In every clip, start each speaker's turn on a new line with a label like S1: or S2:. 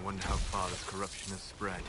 S1: I wonder how far this corruption has spread.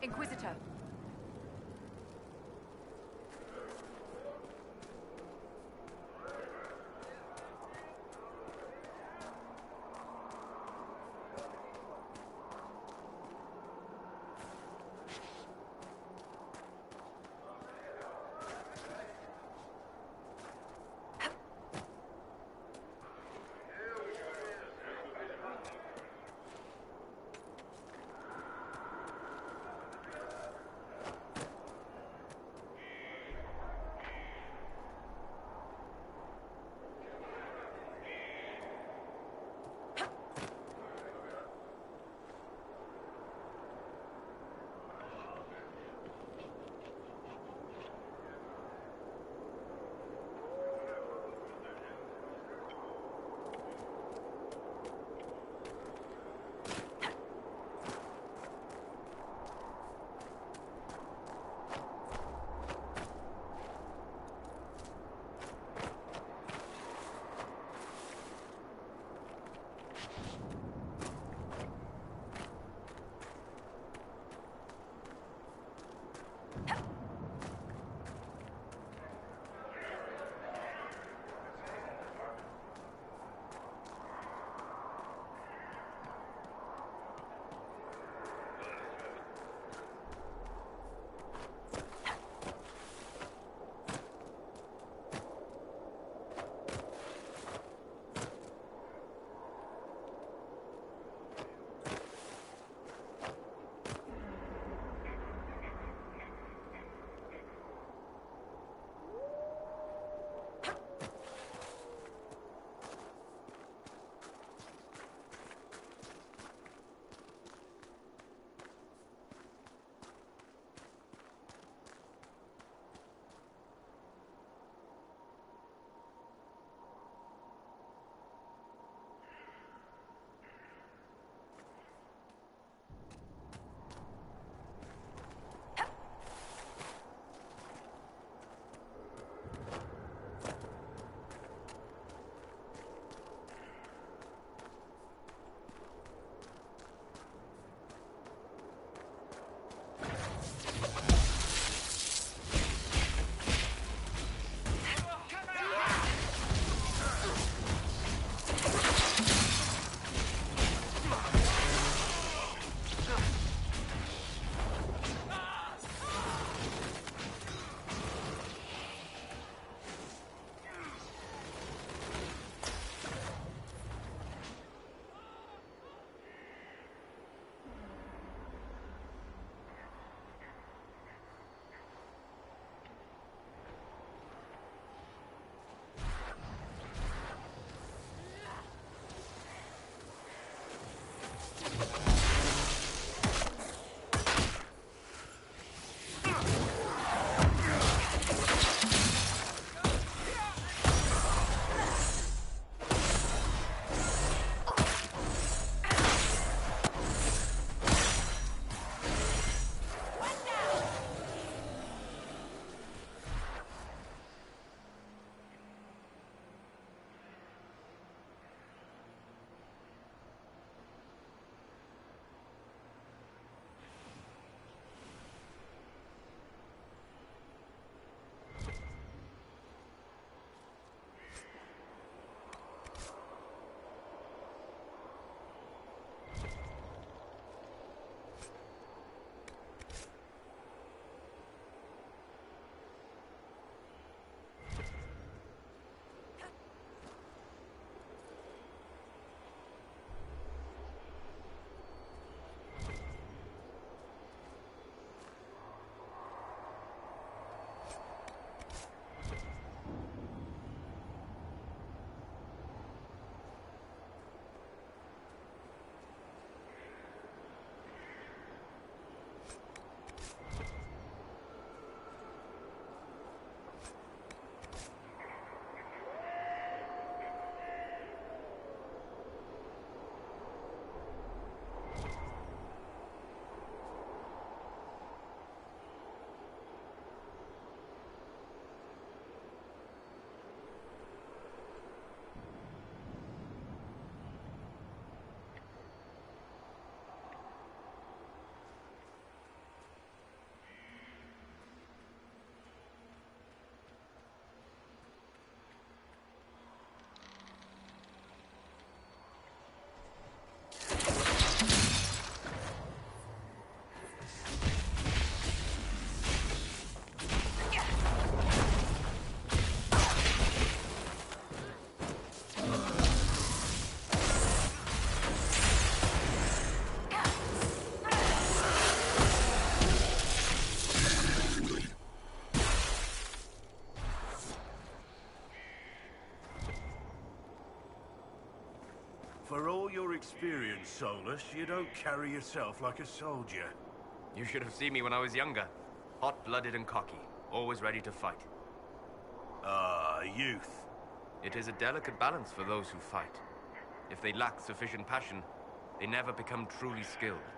S2: Inquisitor. experience, Solas, you don't carry yourself like a soldier.
S1: You should have seen me when I was younger. Hot-blooded and cocky, always ready to fight.
S2: Ah, youth.
S1: It is a delicate balance for those who fight. If they lack sufficient passion, they never become truly skilled,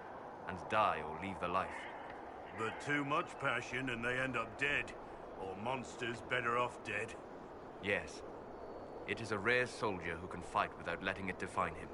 S1: and die or leave the life.
S2: But too much passion and they end up dead. Or monsters better off dead.
S1: Yes. It is a rare soldier who can fight without letting it define him.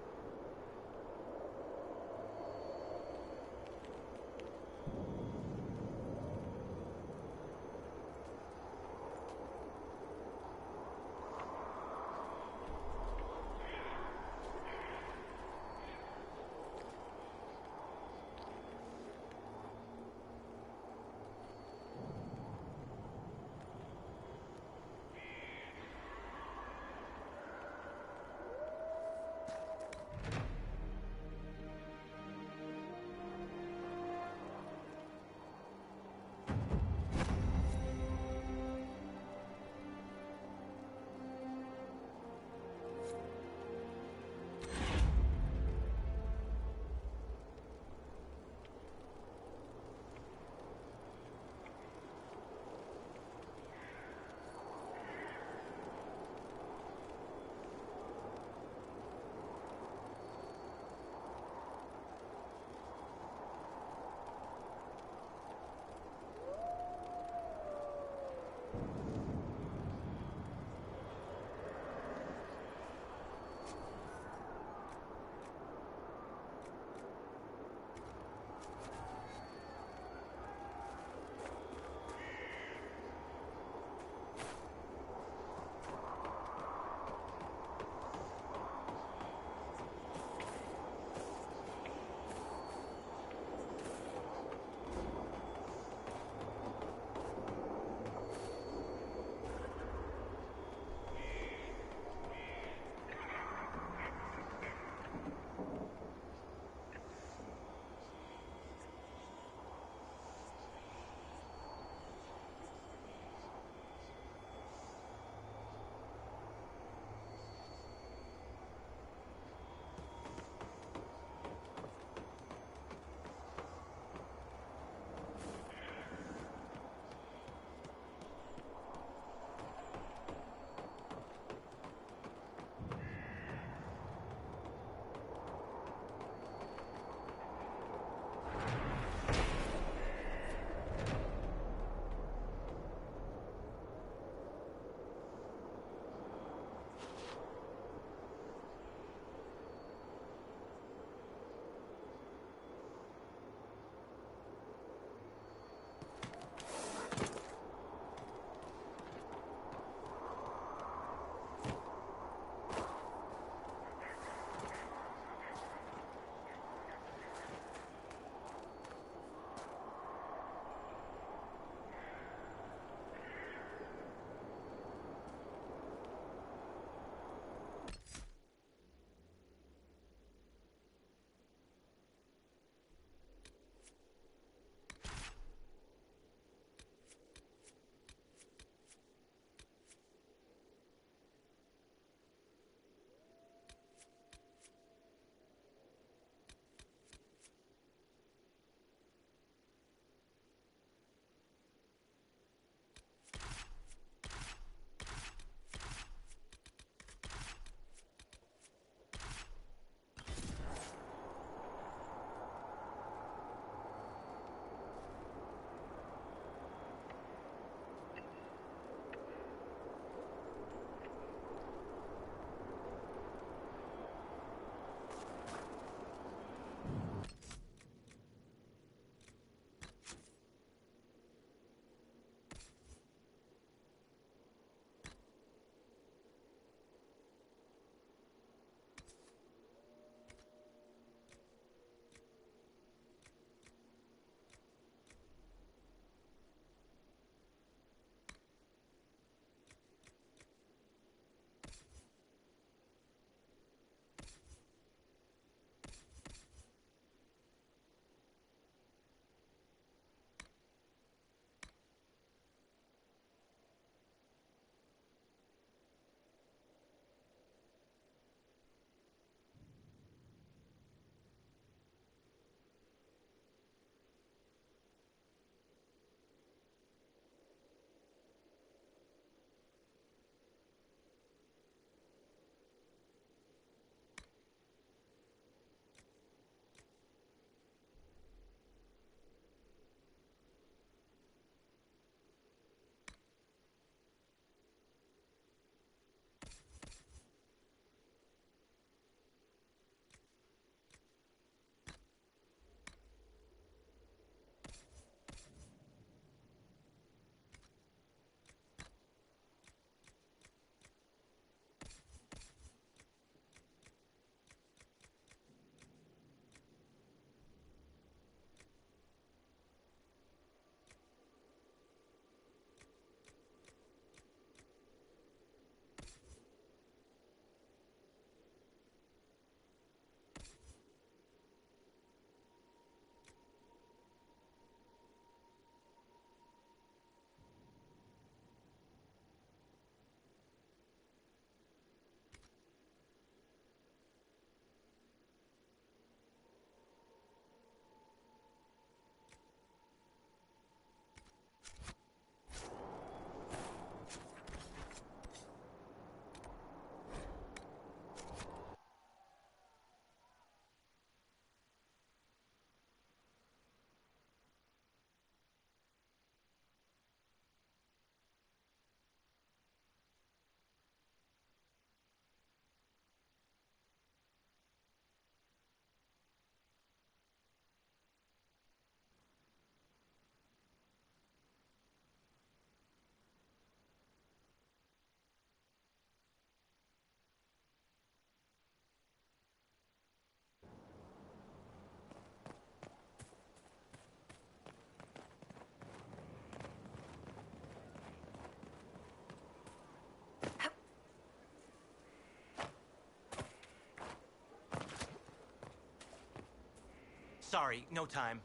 S3: Sorry, no time.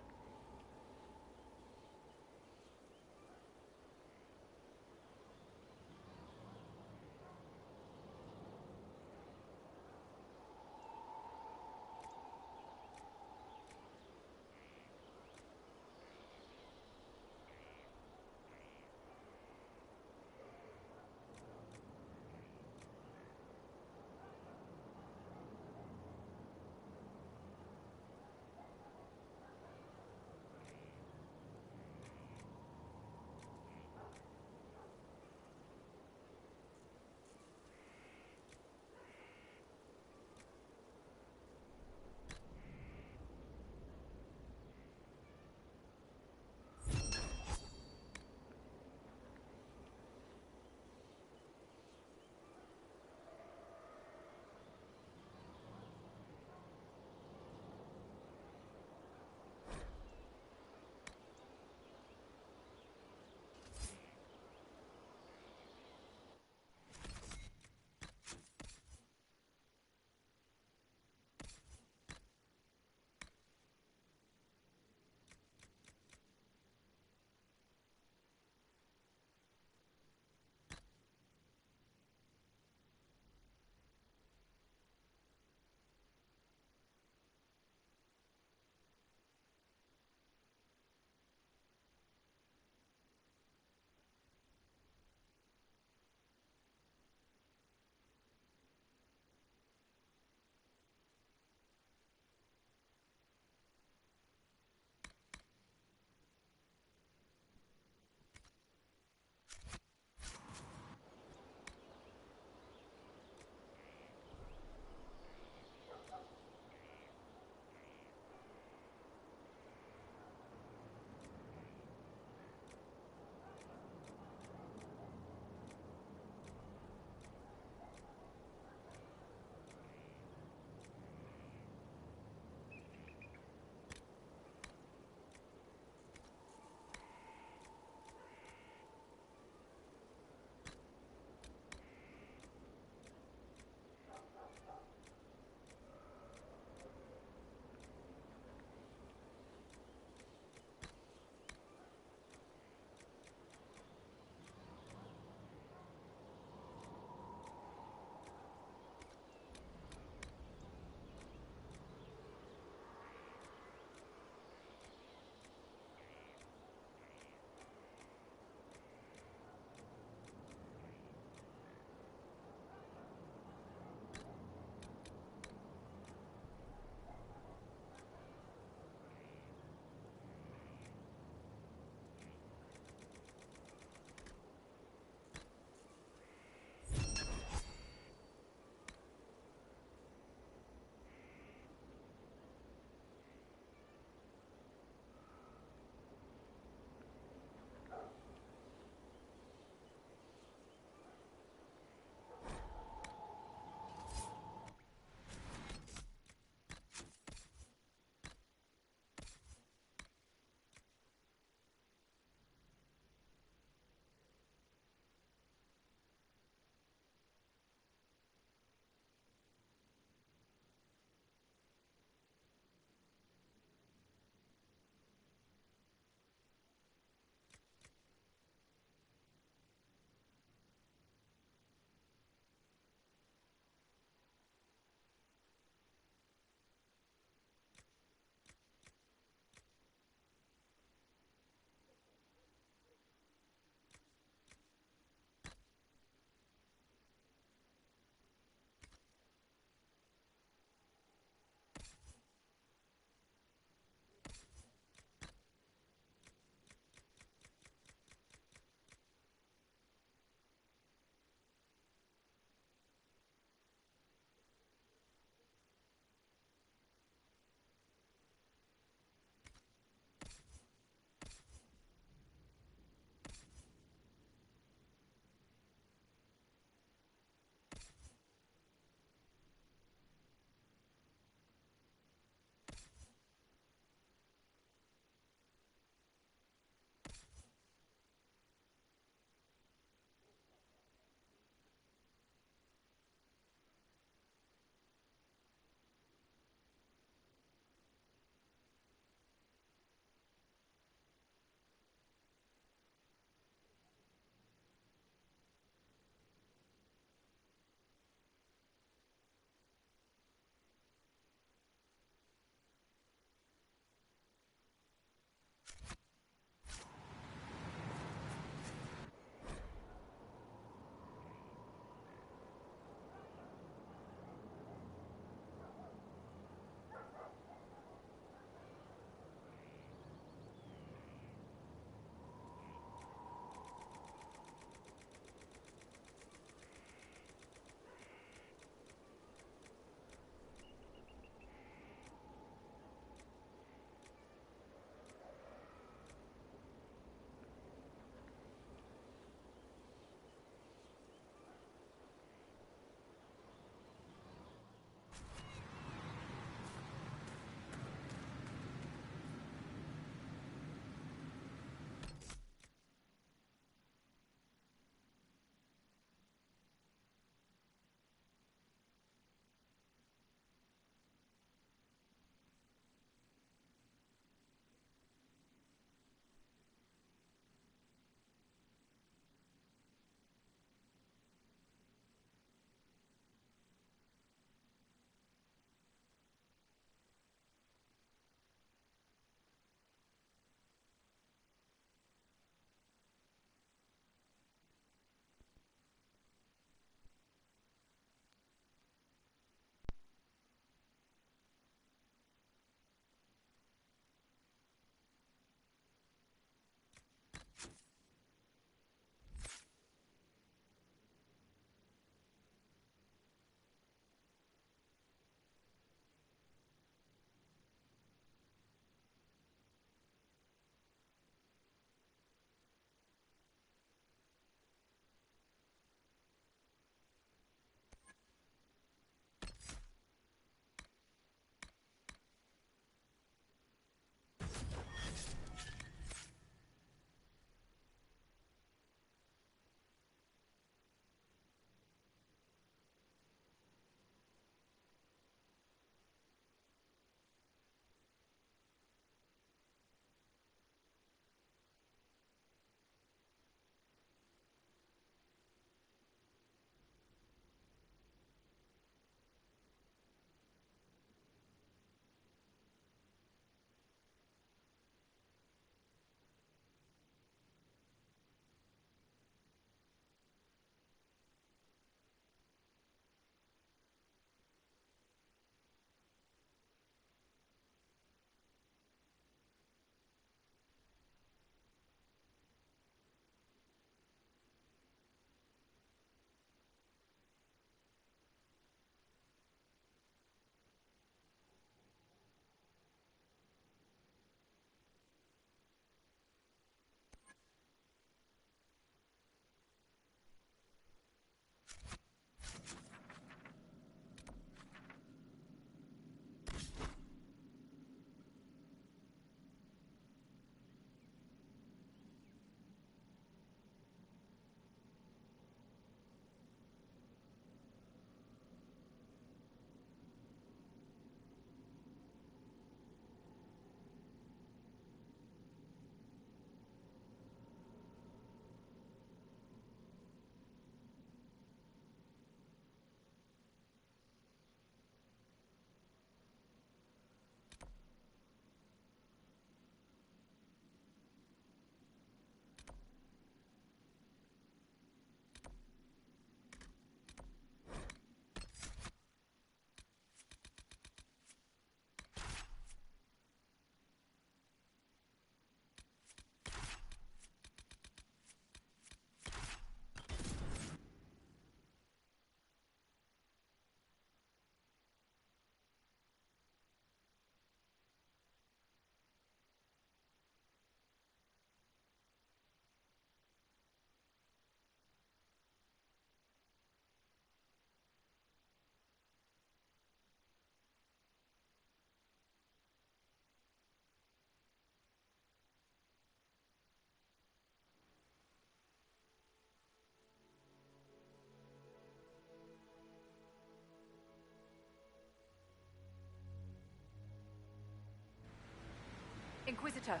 S3: Inquisitor.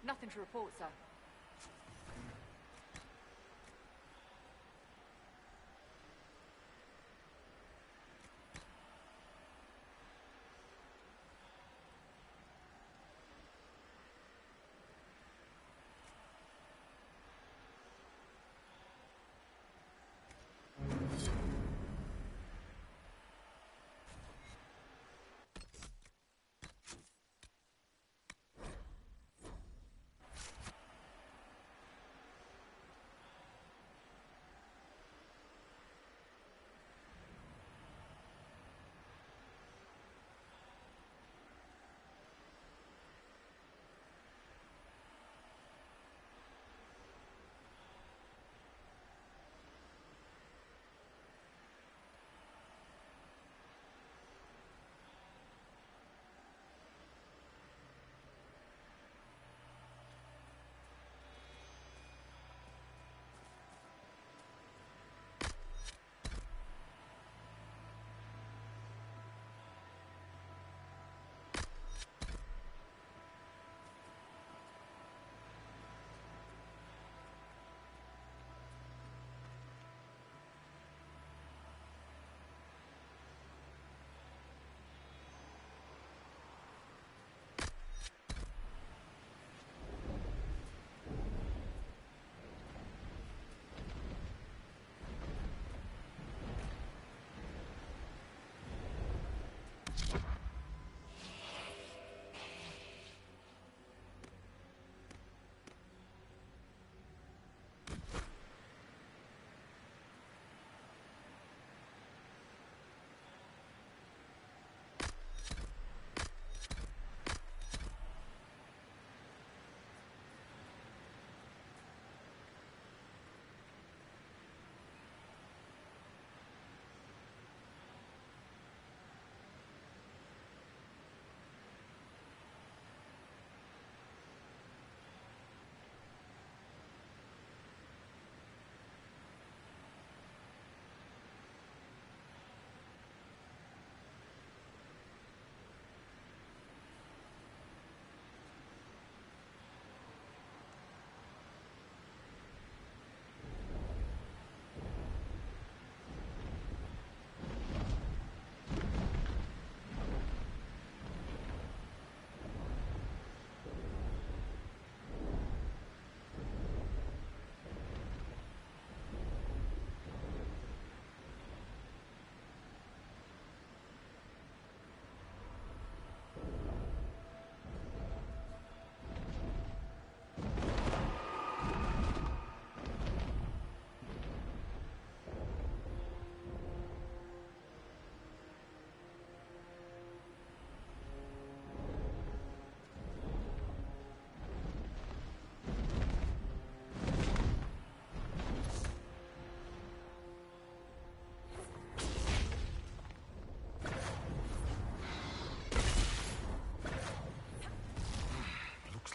S3: Nothing to report, sir.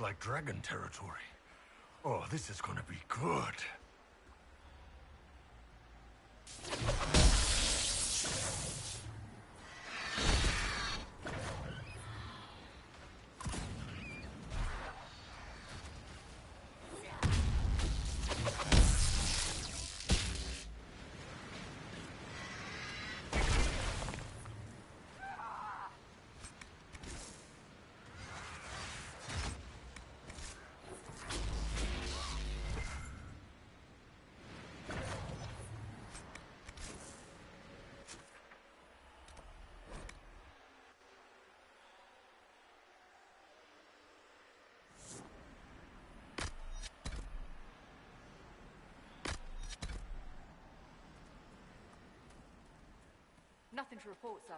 S2: Like dragon territory. Oh, this is gonna be good.
S3: Nothing to report, sir.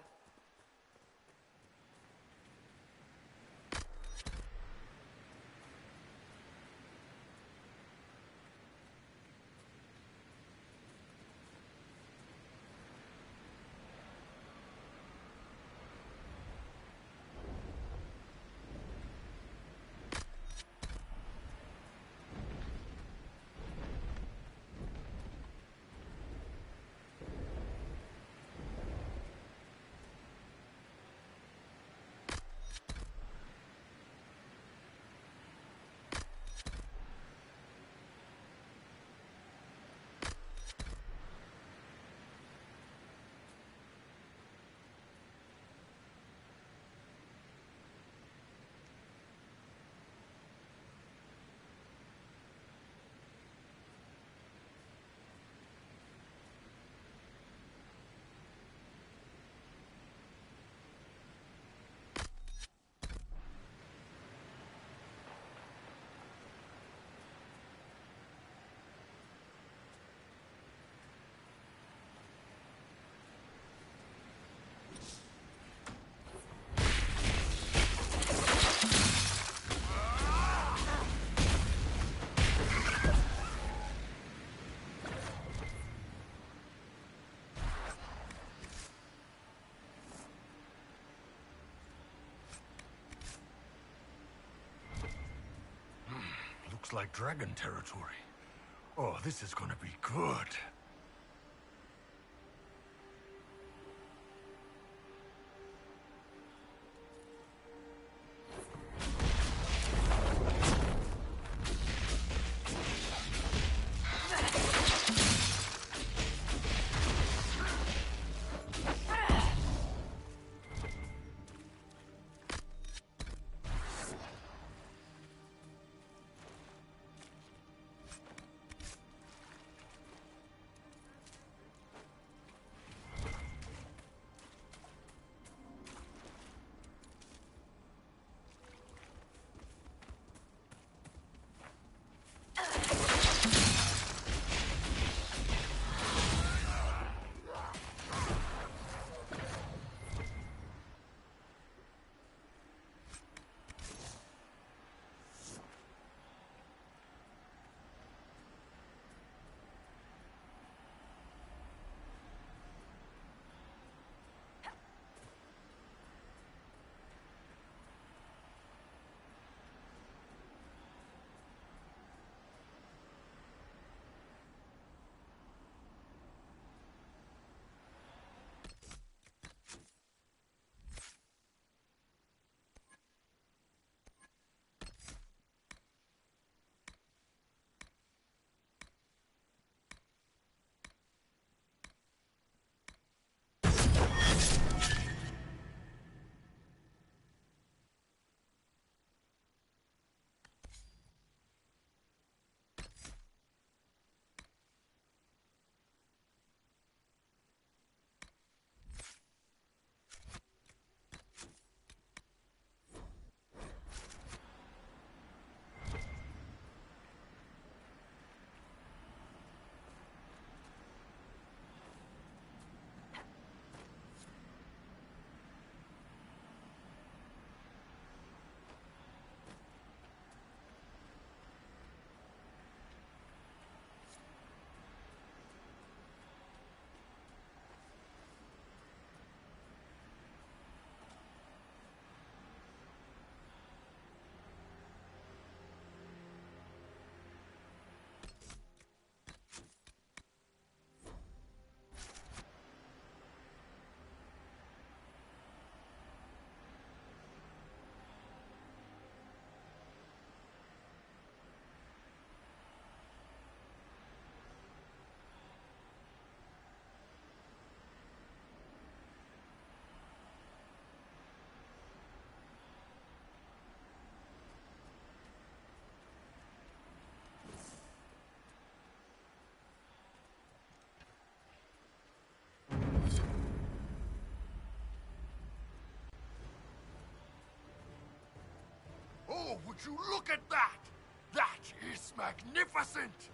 S2: like dragon territory. Oh, this is gonna be good.
S3: Oh, would you look at that? That is magnificent!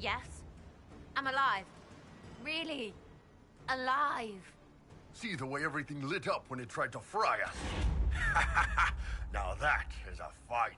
S4: Yes. I'm alive. Really. Alive.
S3: See the way everything lit up when it tried to fry us. Now that is a fight.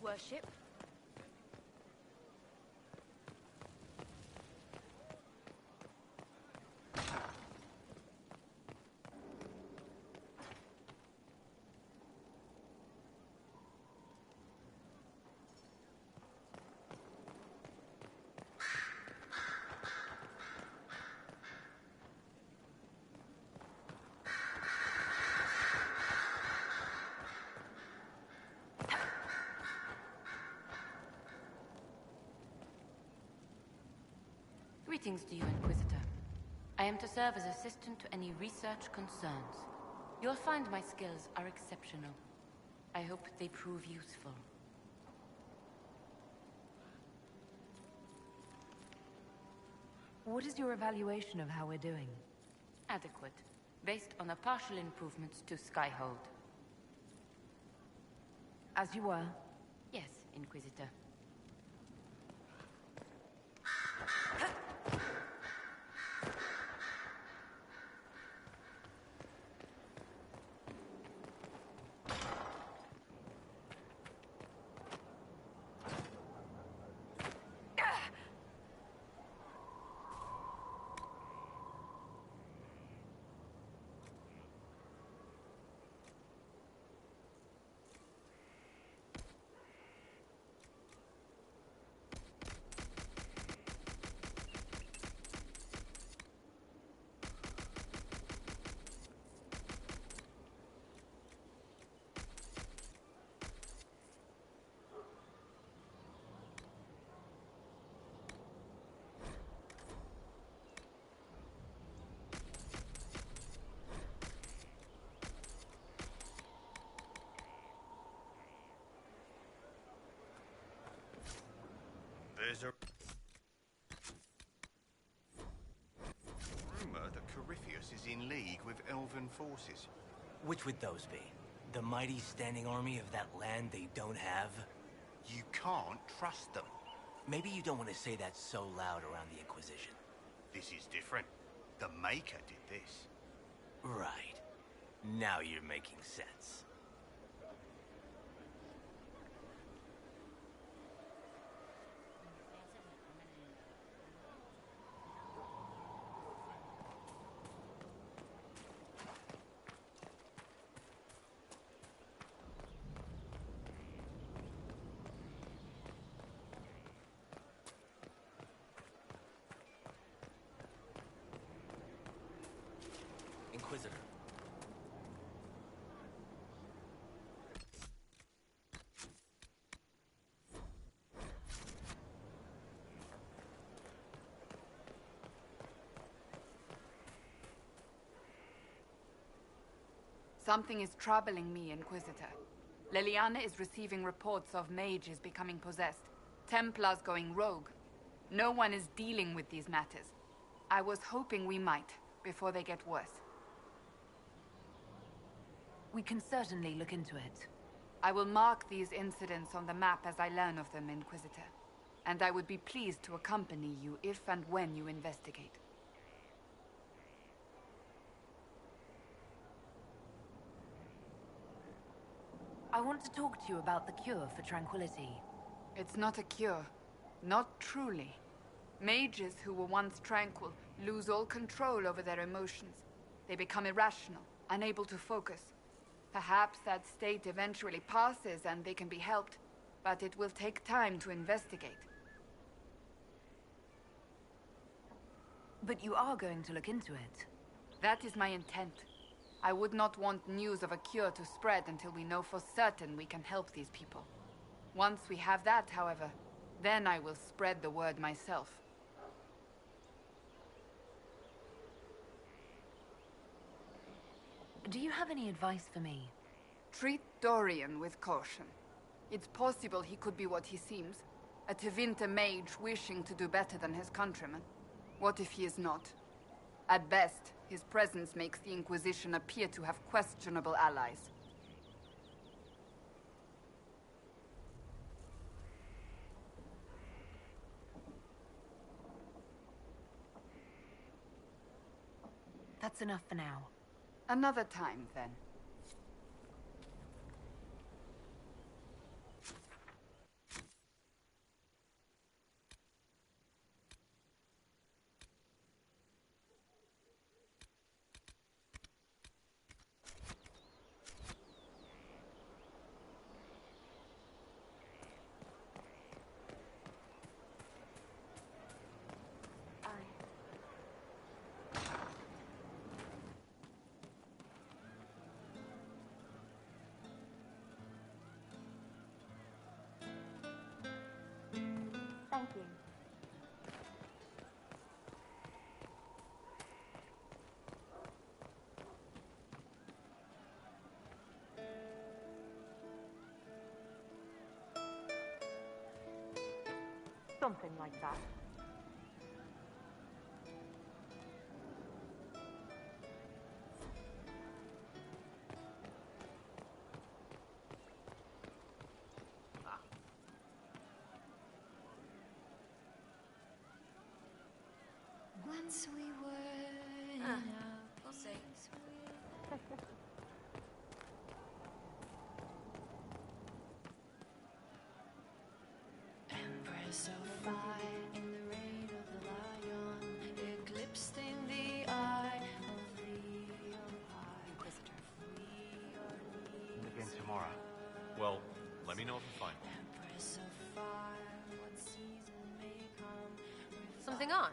S4: Worship. Greetings to you, Inquisitor. I am to serve as assistant to any research concerns. You'll find my skills are exceptional. I hope they prove useful.
S5: What is your evaluation of how we're doing?
S4: Adequate, based on the partial improvements to Skyhold.
S5: As you were?
S4: Yes, Inquisitor.
S6: There's a rumor that Corypheus is in league with elven forces.
S7: Which would those be? The mighty standing army of that land they don't have?
S6: You can't trust them.
S7: Maybe you don't want to say that so loud around the Inquisition.
S6: This is different. The Maker did this.
S7: Right. Now you're making sense. Inquisitor.
S8: Something is troubling me, Inquisitor. Leliana is receiving reports of mages becoming possessed, templars going rogue. No one is dealing with these matters. I was hoping we might, before they get worse.
S5: We can certainly look into it.
S8: I will mark these incidents on the map as I learn of them, Inquisitor. And I would be pleased to accompany you if and when you investigate.
S5: I want to talk to you about the cure for tranquility.
S8: It's not a cure. Not truly. Mages who were once tranquil lose all control over their emotions. They become irrational, unable to focus. Perhaps that state eventually passes and they can be helped, but it will take time to investigate.
S5: But you are going to look into it.
S8: That is my intent. I would not want news of a cure to spread until we know for certain we can help these people. Once we have that, however, then I will spread the word myself.
S5: Do you have any advice for me?
S8: Treat Dorian with caution. It's possible he could be what he seems. A Tevinter mage wishing to do better than his countrymen. What if he is not? At best, his presence makes the Inquisition appear to have questionable allies.
S5: That's enough for now.
S8: Another time, then.
S9: Thank you. Something like that.
S10: Once we were we'll see. Empress of fire in the reign of the lion, eclipsed in the eye of the
S4: Inquisitor.
S11: Again tomorrow. Well, let me know if you find one.
S10: Empress of fire, what season may come.
S12: Something on?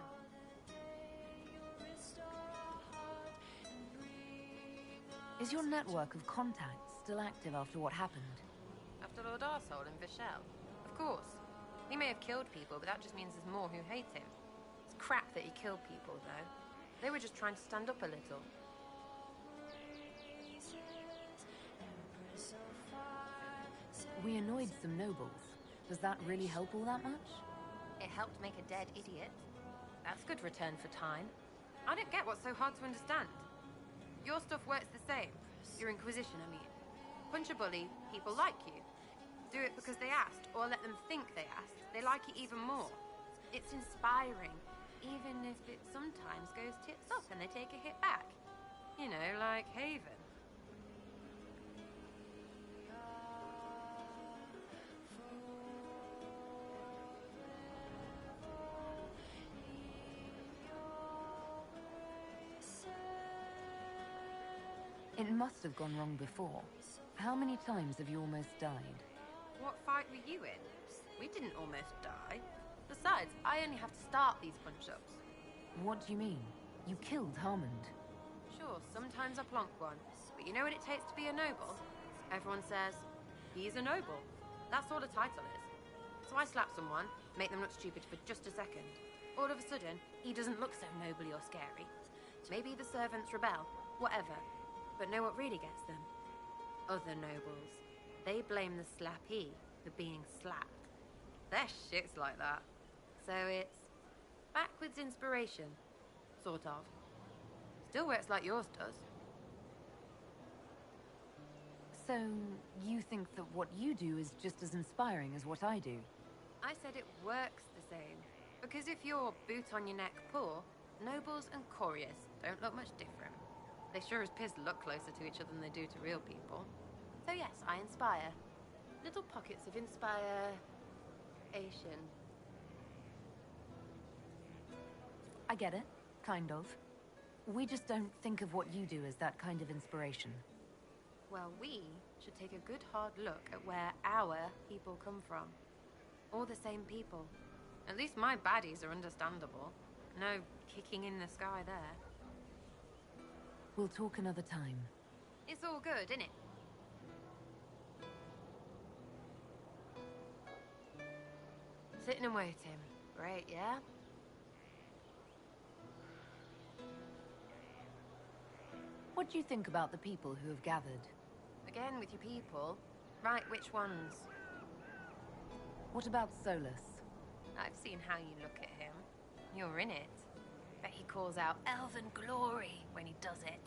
S5: Is your network of contacts still active after what happened?
S12: After Lord Arsehole and Gisellle? Of course. He may have killed people, but that just means there's more who hate him. It's crap that he killed people, though. They were just trying to stand up a little.
S5: We annoyed some nobles. Does that really help all that much?
S12: It helped make a dead idiot. That's good return for time. I don't get what's so hard to understand. Your stuff works the same. Your Inquisition, I mean. Punch a bully, people like you. Do it because they asked, or let them think they asked. They like it even more. It's inspiring, even if it sometimes goes tits up and they take a hit back. You know, like Haven.
S5: It must have gone wrong before. How many times have you almost died?
S12: What fight were you in? We didn't almost die. Besides, I only have to start these punch-ups.
S5: What do you mean? You killed Harmond.
S12: Sure, sometimes I plonk one. But you know what it takes to be a noble? Everyone says, he's a noble. That's all a title is. So I slap someone, make them look stupid for just a second. All of a sudden, he doesn't look so noble or scary. Maybe the servants rebel, whatever. But know what really gets them? Other nobles. They blame the slappee for being slapped. Their shit's like that. So it's backwards inspiration. Sort of. Still works like yours does.
S5: So, you think that what you do is just as inspiring as what I do?
S12: I said it works the same. Because if you're boot on your neck poor, nobles and couriers don't look much different. They sure as piss look closer to each other than they do to real people. So yes, I inspire. Little pockets of inspiration.
S5: I get it. Kind of. We just don't think of what you do as that kind of inspiration.
S12: Well, we should take a good hard look at where our people come from. All the same people. At least my baddies are understandable. No kicking in the sky there.
S5: We'll talk another time.
S12: It's all good, innit? Sitting and waiting. Great, yeah?
S5: What do you think about the people who have gathered?
S12: Again, with your people. Right, which ones?
S5: What about Solas?
S12: I've seen how you look at him. You're in it. Bet he calls out elven glory when he does it.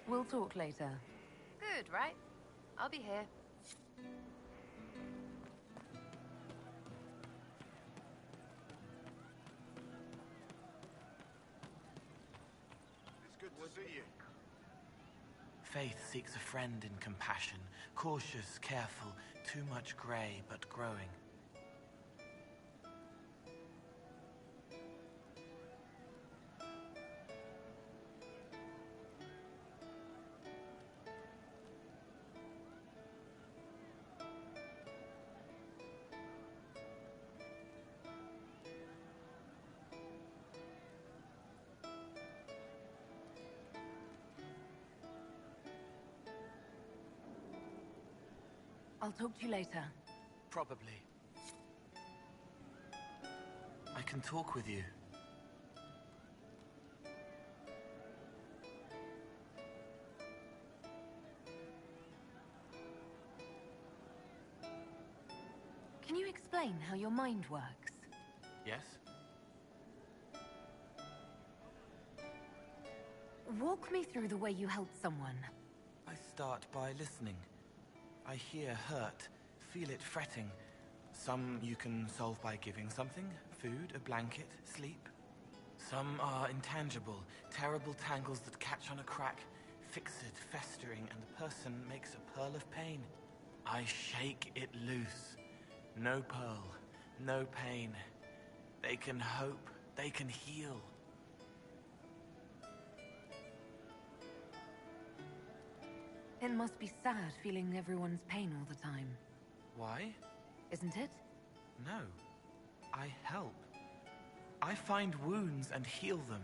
S5: We'll talk later.
S12: Good, right? I'll be here.
S6: see you.
S13: Faith seeks a friend in compassion, cautious, careful, too much grey but growing.
S5: I'll talk to you later.
S13: Probably. I can talk with you.
S5: Can you explain how your mind works?
S13: Yes?
S5: Walk me through the way you help someone.
S13: I start by listening. I hear hurt, feel it fretting. Some you can solve by giving something, food, a blanket, sleep. Some are intangible, terrible tangles that catch on a crack, fixed, festering, and the person makes a pearl of pain. I shake it loose. No pearl, no pain. They can hope, they can heal.
S5: It must be sad feeling everyone's pain all the time.
S13: Why?
S5: Isn't it?
S13: No. I help. I find wounds and heal them.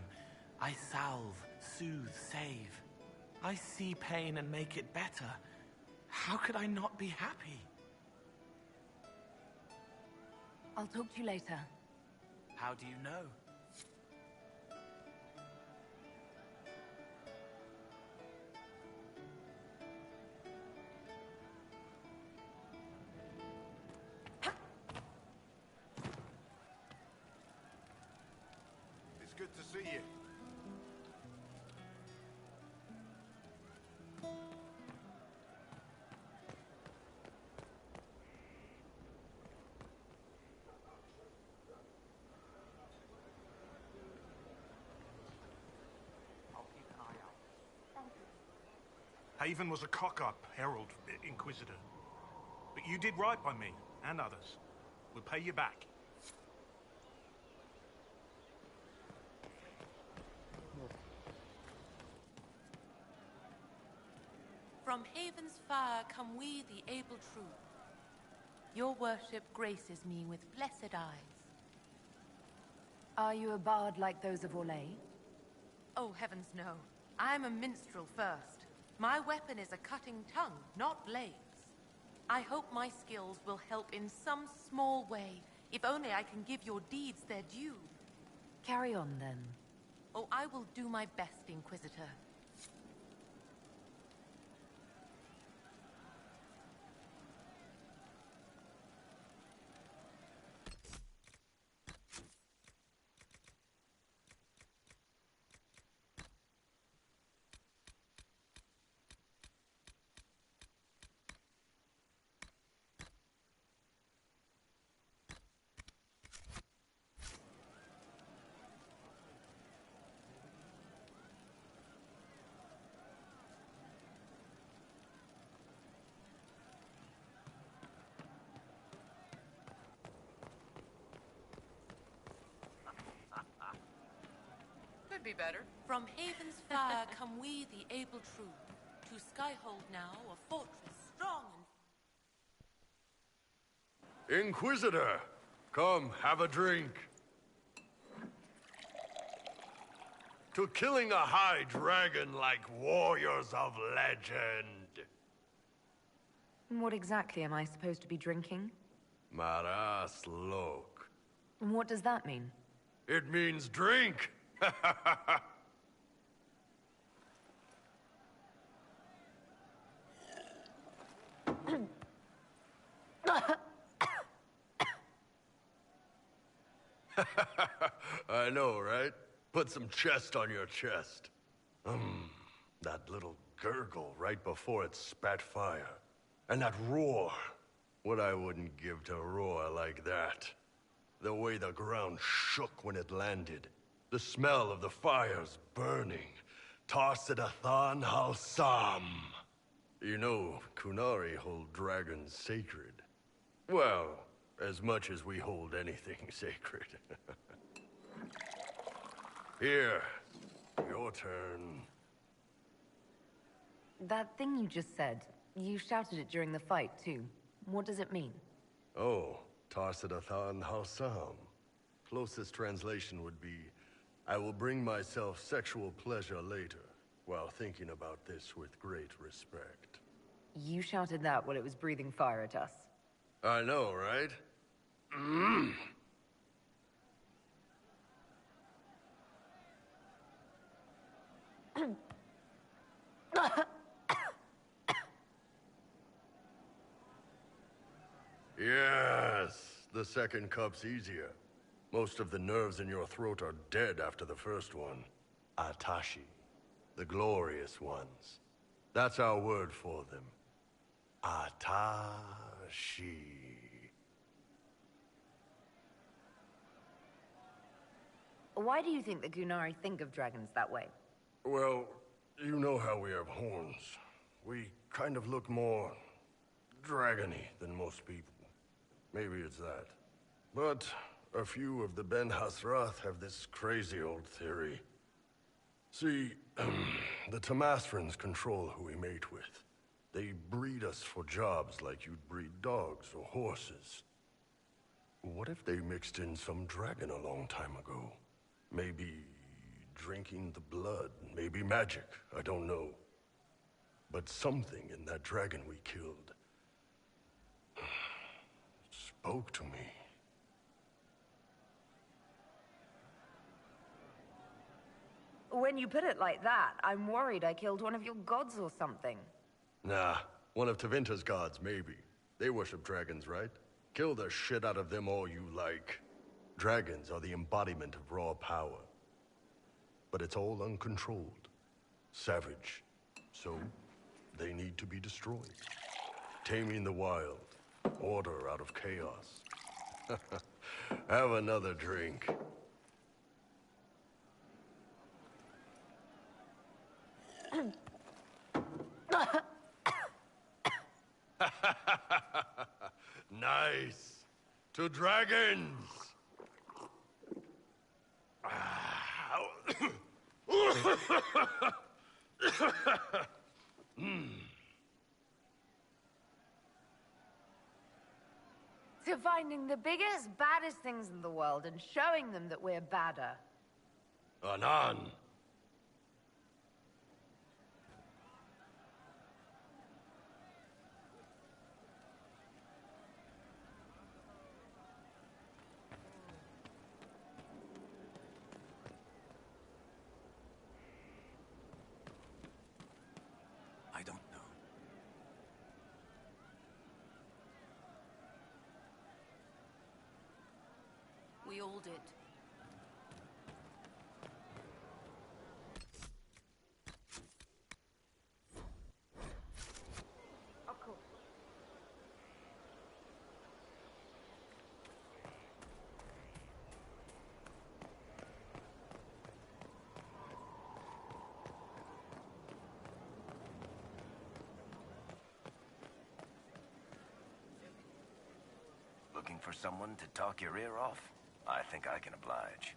S13: I salve, soothe, save. I see pain and make it better. How could I not be happy?
S5: I'll talk to you later.
S13: How do you know?
S6: It's good to see you.
S14: Haven was a cock-up, Herald, Inquisitor. But you did right by me, and others. We'll pay you back.
S15: From Haven's fire come we, the able true. Your worship graces me with blessed eyes.
S5: Are you a bard like those of Orlais?
S15: Oh, heavens no. I'm a minstrel first. My weapon is a cutting tongue, not blades. I hope my skills will help in some small way, if only I can give your deeds their due.
S5: Carry on, then.
S15: Oh, I will do my best, Inquisitor. Could be better. From Haven's fire come we, the able true. To Skyhold now, a fortress strong and...
S3: Inquisitor, come have a drink. To killing a high dragon like warriors of legend.
S5: What exactly am I supposed to be drinking?
S3: Maras lok.
S5: What does that mean?
S3: It means drink. I know, right? Put some chest on your chest. That little gurgle right before it spat fire. And that roar. What I wouldn't give to roar like that. The way the ground shook when it landed. The smell of the fires burning. Tarsidathan Halsam. You know, Kunari hold dragons sacred. Well, as much as we hold anything sacred. Here, your turn.
S5: That thing you just said, you shouted it during the fight, too. What does it mean?
S3: Oh, Tarsidathan Halsam. Closest translation would be, I will bring myself sexual pleasure later, while thinking about this with great respect.
S5: You shouted that while it was breathing fire at us.
S3: I know, right? Yes, the second cup's easier. Most of the nerves in your throat are dead after the first one. Atashi, the glorious ones. That's our word for them. Atashi.
S5: Why do you think the Gunari think of dragons that way?
S3: Well, you know how we have horns. We kind of look more dragony than most people. Maybe it's that. But a few of the Ben Hasrath have this crazy old theory. See, the Tamasrans control who we mate with. They breed us for jobs like you'd breed dogs or horses. What if they mixed in some dragon a long time ago? Maybe drinking the blood, maybe magic, I don't know. But something in that dragon we killed spoke to me.
S5: When you put it like that, I'm worried I killed one of your gods or something.
S3: Nah, one of Tevinter's gods, maybe. They worship dragons, right? Kill the shit out of them all you like. Dragons are the embodiment of raw power. But it's all uncontrolled. Savage. So, they need to be destroyed. Taming the wild. Order out of chaos. Have another drink. Nice. To dragons.
S5: To finding the biggest, baddest things in the world and showing them that we're badder.
S3: Anan.
S7: I don't know.
S15: We all did.
S9: Of course.
S16: Looking for someone to talk your ear off? I think I can oblige.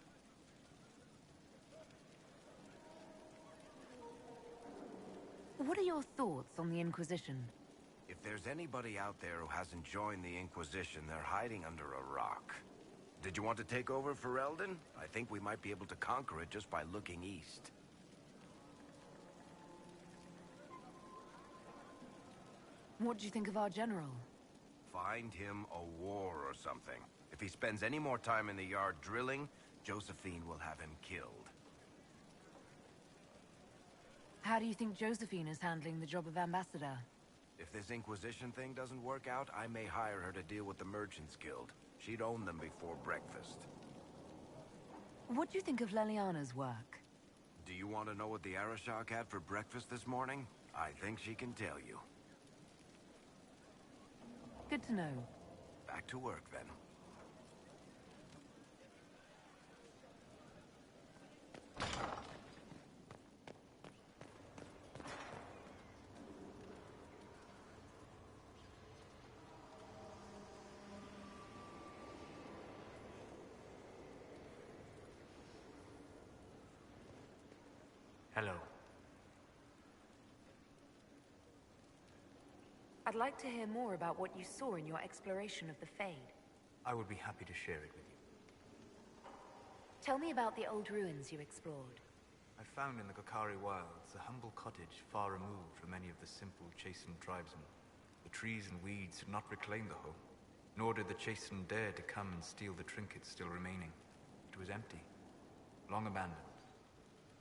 S5: What are your thoughts on the Inquisition?
S16: If there's anybody out there who hasn't joined the Inquisition, they're hiding under a rock. Did you want to take over Ferelden? I think we might be able to conquer it just by looking east.
S5: What do you think of our general?
S16: Find him a war or something. If he spends any more time in the yard drilling, Josephine will have him killed.
S5: How do you think Josephine is handling the job of ambassador?
S16: If this Inquisition thing doesn't work out, I may hire her to deal with the Merchants Guild. She'd own them before breakfast.
S5: What do you think of Leliana's work?
S16: Do you want to know what the Arashok had for breakfast this morning? I think she can tell you.
S5: Good to know.
S16: Back to work, then.
S17: Hello.
S5: I'd like to hear more about what you saw in your exploration of the Fade.
S17: I would be happy to share it with you.
S5: Tell me about the old ruins you explored.
S17: I found in the Kokari wilds a humble cottage far removed from any of the simple, chastened tribesmen. The trees and weeds had not reclaimed the home, nor did the chastened dare to come and steal the trinkets still remaining. It was empty, long abandoned,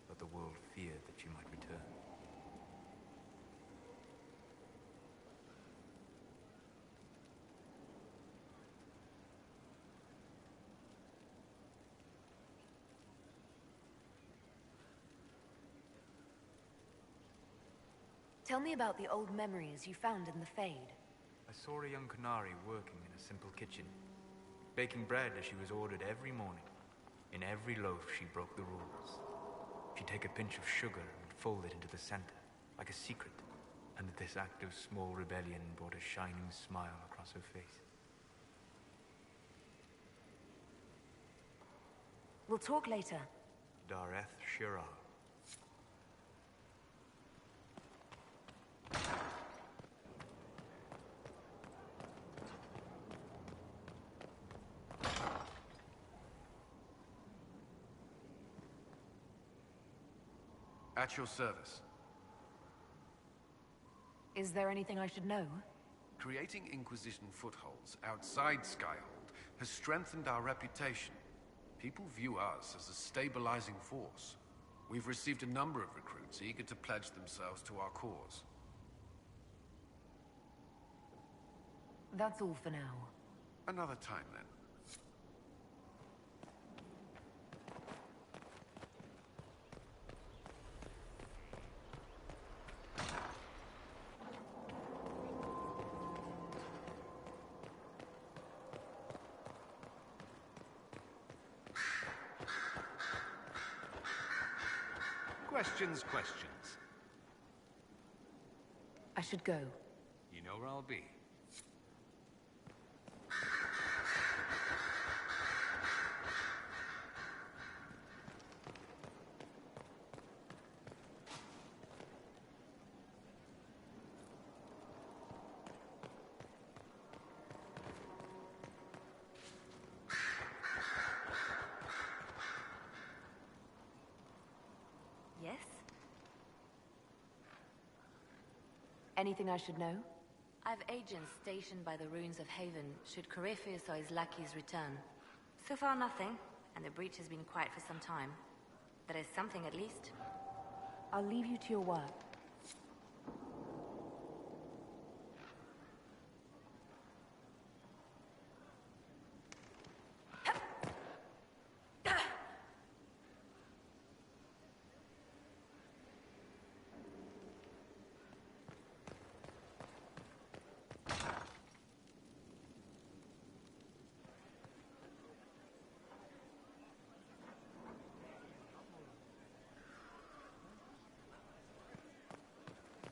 S17: but the world feared that you might return.
S5: Tell me about the old memories you found in the Fade.
S17: I saw a young Qunari working in a simple kitchen, baking bread as she was ordered every morning. In every loaf, she broke the rules. She'd take a pinch of sugar and fold it into the center, like a secret, and this act of small rebellion brought a shining smile across her face.
S5: We'll talk later.
S17: Dareth Shira.
S18: At your service.
S5: Is there anything I should know?
S18: Creating Inquisition footholds outside Skyhold has strengthened our reputation. People view us as a stabilizing force. We've received a number of recruits eager to pledge themselves to our cause.
S5: That's all for now.
S18: Another time, then. Questions.
S5: I should go.
S18: You know where I'll be.
S5: Yes? Anything I should know?
S4: I've agents stationed by the ruins of Haven should Corypheus or his lackeys return. So far nothing, and the breach has been quiet for some time. There is something at least.
S5: I'll leave you to your work.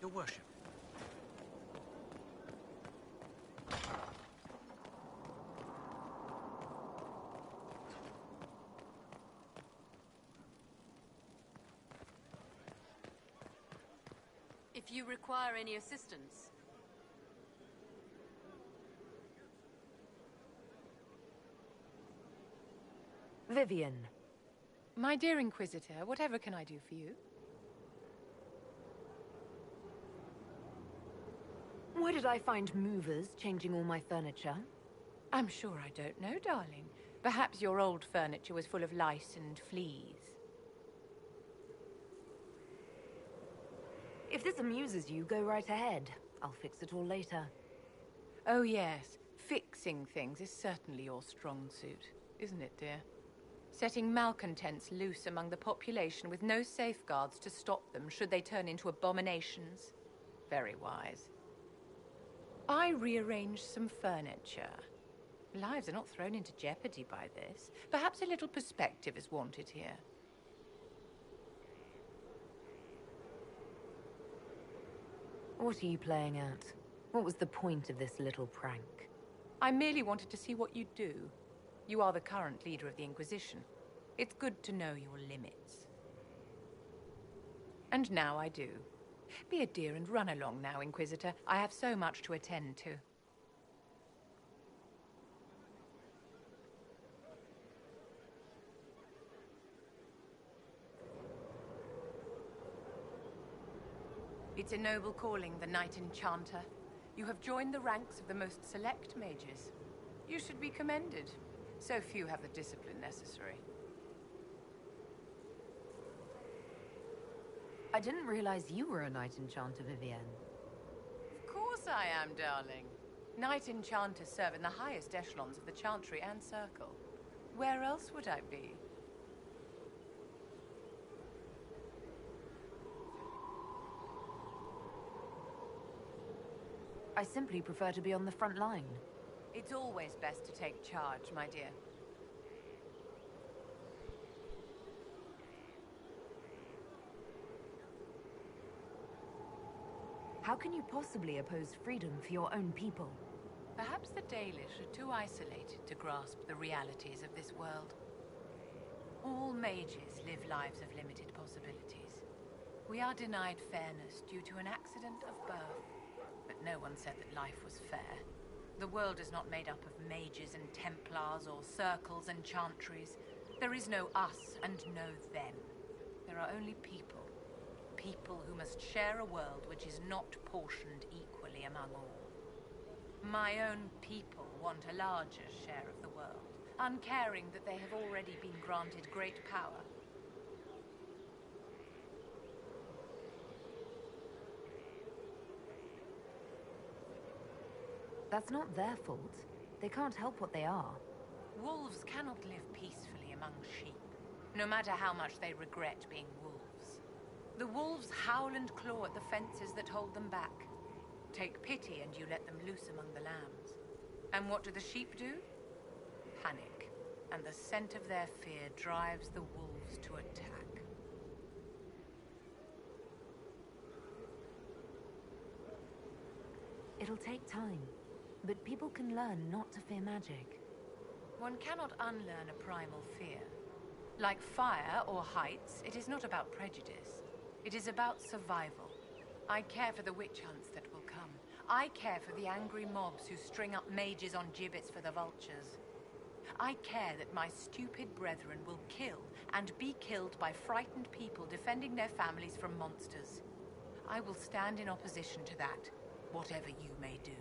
S18: Your worship.
S19: If you require any assistance.
S5: Vivienne.
S20: My dear Inquisitor, whatever can I do for you?
S5: Where did I find movers changing all my furniture?
S20: I'm sure I don't know, darling. Perhaps your old furniture was full of lice and fleas.
S5: If this amuses you, go right ahead. I'll fix it all later.
S20: Oh yes, fixing things is certainly your strong suit, isn't it, dear? Setting malcontents loose among the population with no safeguards to stop them should they turn into abominations. Very wise. I rearranged some furniture. Lives are not thrown into jeopardy by this. Perhaps a little perspective is wanted here.
S5: What are you playing at? What was the point of this little prank?
S20: I merely wanted to see what you'd do. You are the current leader of the Inquisition. It's good to know your limits. And now I do. Be a dear and run along now, Inquisitor. I have so much to attend to. It's a noble calling, the Knight Enchanter. You have joined the ranks of the most select mages. You should be commended. So few have the discipline necessary.
S5: I didn't realize you were a Knight Enchanter, Vivienne.
S20: Of course I am, darling. Knight Enchanters serve in the highest echelons of the Chantry and Circle. Where else would I be?
S5: I simply prefer to be on the front line.
S20: It's always best to take charge, my dear.
S5: How can you possibly oppose freedom for your own people?
S20: Perhaps the Dalish are too isolated to grasp the realities of this world. All mages live lives of limited possibilities. We are denied fairness due to an accident of birth. But no one said that life was fair. The world is not made up of mages and templars or circles and chantries. There is no us and no them. There are only people. People who must share a world which is not portioned equally among all. My own people want a larger share of the world, uncaring that they have already been granted great power.
S5: That's not their fault. They can't help what they are.
S20: Wolves cannot live peacefully among sheep, no matter how much they regret being wolves. The wolves howl and claw at the fences that hold them back. Take pity and you let them loose among the lambs. And what do the sheep do? Panic, and the scent of their fear drives the wolves to attack.
S5: It'll take time. But people can learn not to fear magic.
S20: One cannot unlearn a primal fear. Like fire or heights, it is not about prejudice. It is about survival. I care for the witch hunts that will come. I care for the angry mobs who string up mages on gibbets for the vultures. I care that my stupid brethren will kill and be killed by frightened people defending their families from monsters. I will stand in opposition to that, whatever you may do.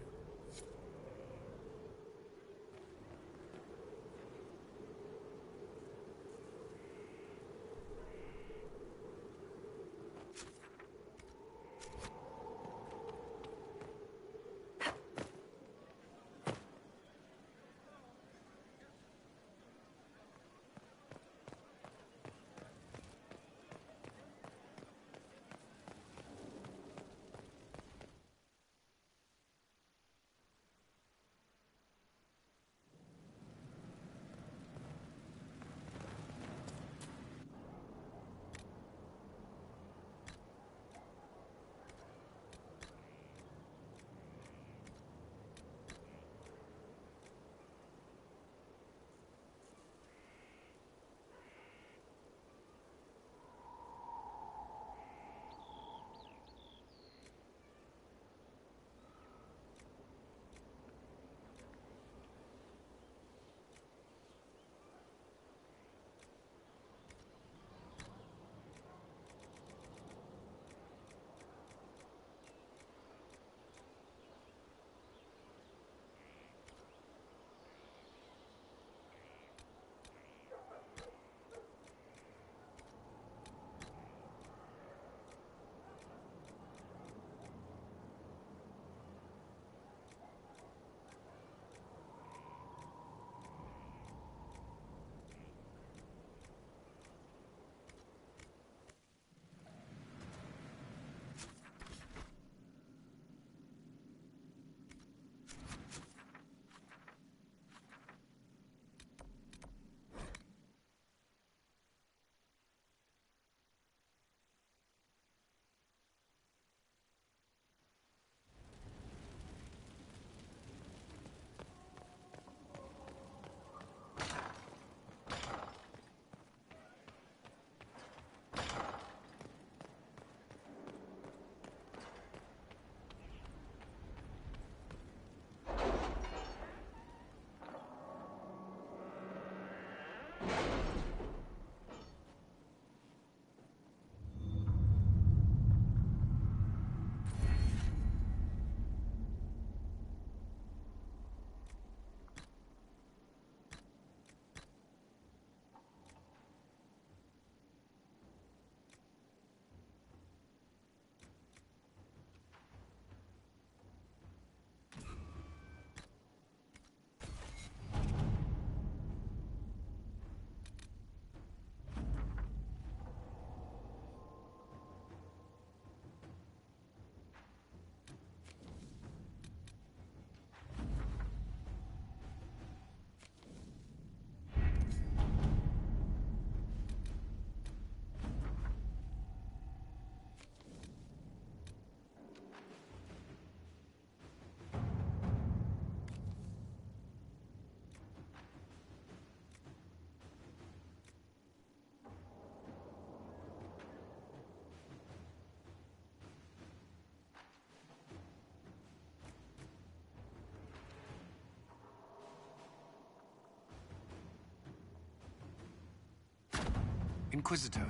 S18: Inquisitor.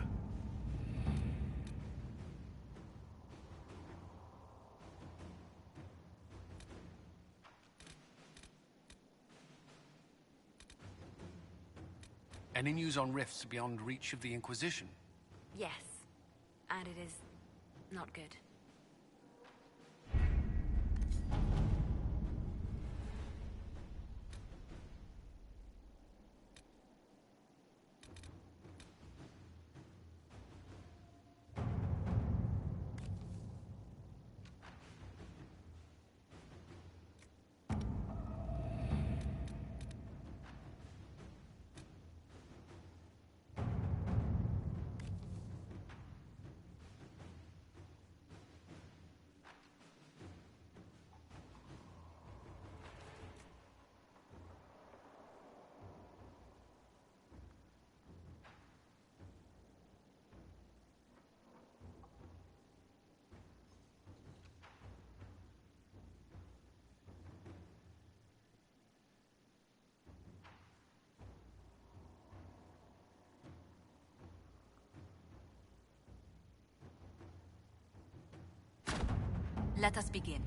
S18: Any news on rifts beyond reach of the Inquisition?
S4: Yes. And it is not good.
S5: Let us begin.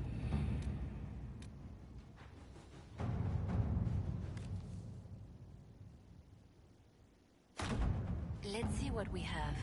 S4: Let's see what we have.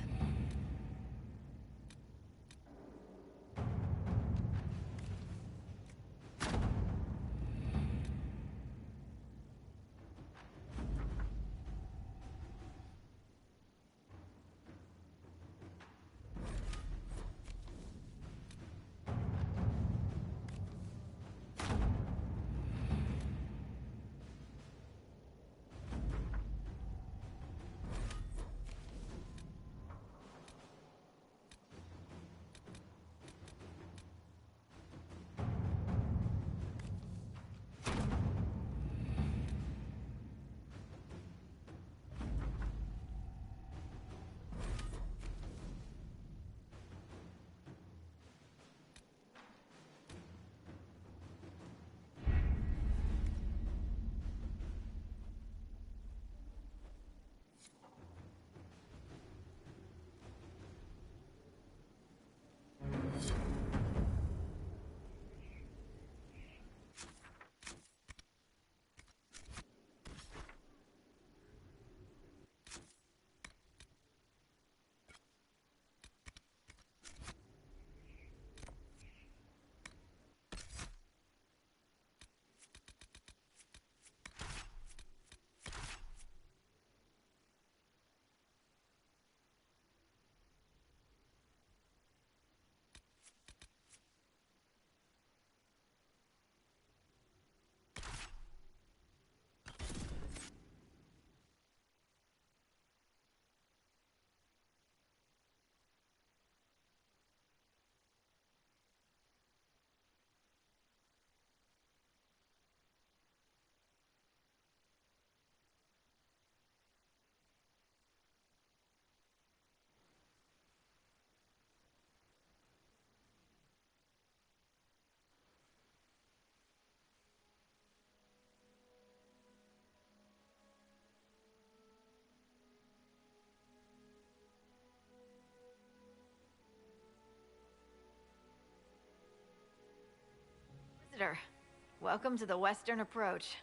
S21: Welcome to the Western Approach.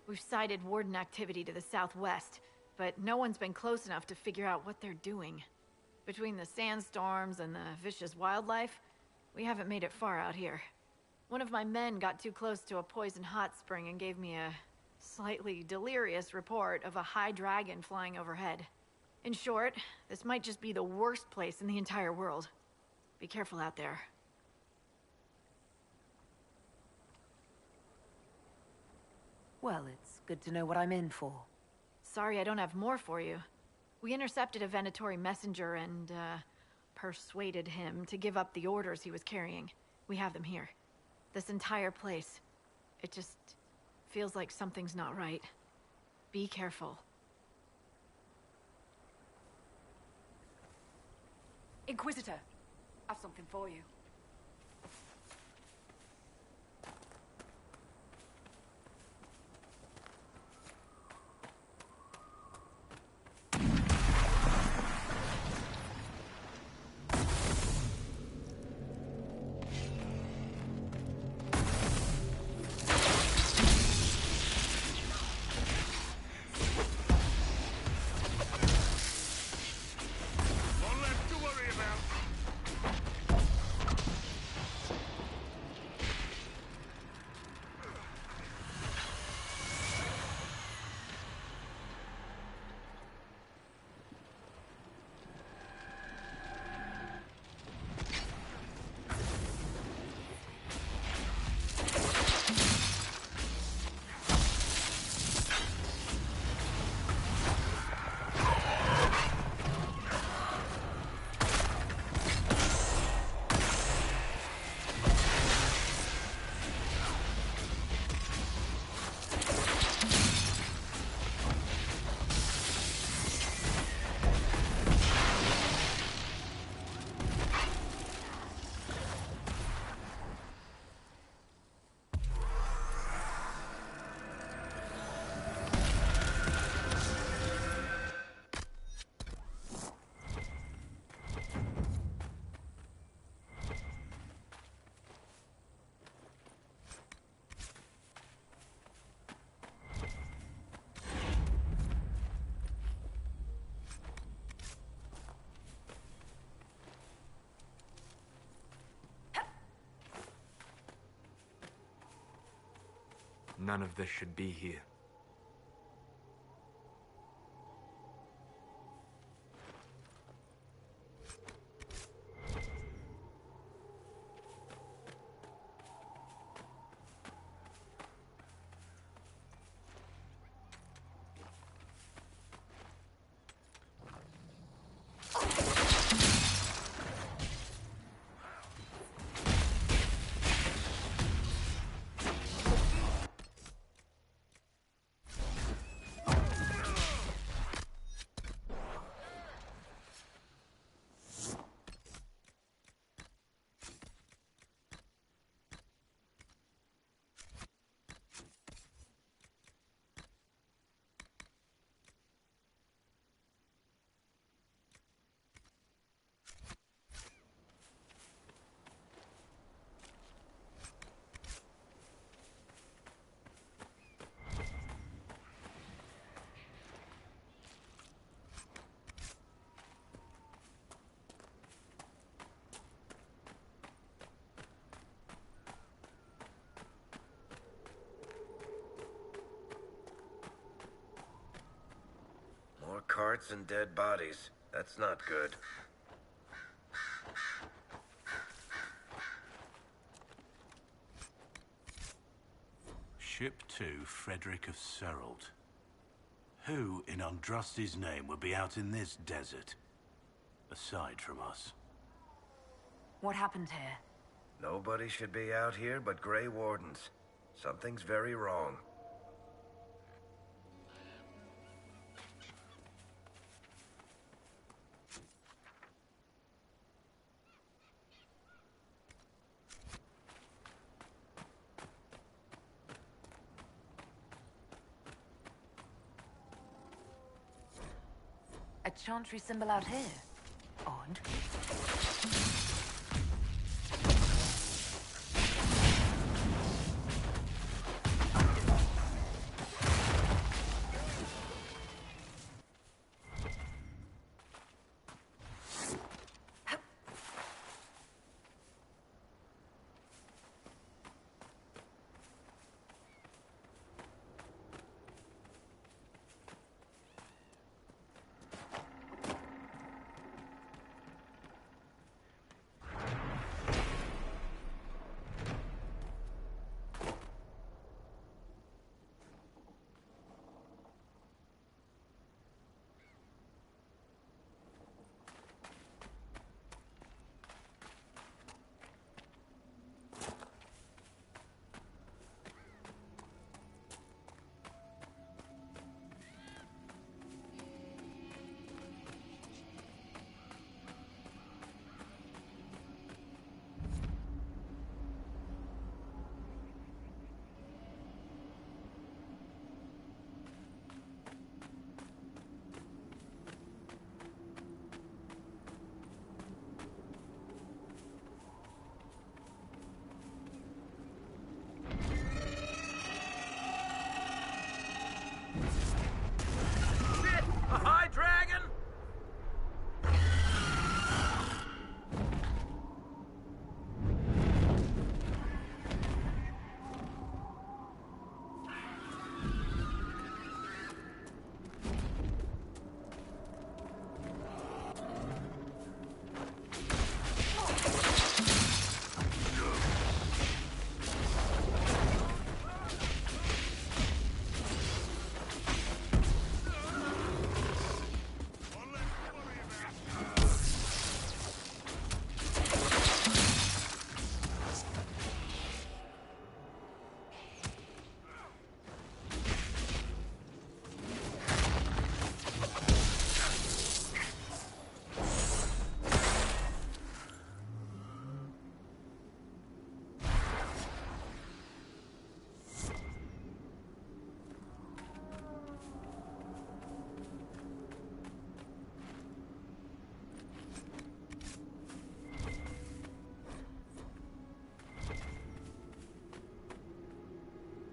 S21: We've sighted warden activity to the southwest, but no one's been close enough to figure out what they're doing. Between the sandstorms and the vicious wildlife, we haven't made it far out here. One of my men got too close to a poison hot spring and gave me a slightly delirious report of a high dragon flying overhead. In short, this might just be the worst place in the entire world. Be careful out there.
S5: Well, it's good to know what I'm in for.
S21: Sorry I don't have more for you. We intercepted a Venatori messenger and, persuaded him to give up the orders he was carrying. We have them here. This entire place. It just feels like something's not right. Be careful.
S5: Inquisitor, I have something for you.
S17: None of this should be here.
S16: More carts and dead bodies. That's not good.
S2: Ship 2, Frederick of Serald. Who in Andrasti's name would be out in this desert? Aside from us.
S5: What happened here?
S16: Nobody should be out here but Grey Wardens. Something's very wrong.
S5: A chantry symbol out here. Odd.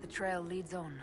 S5: The trail leads on.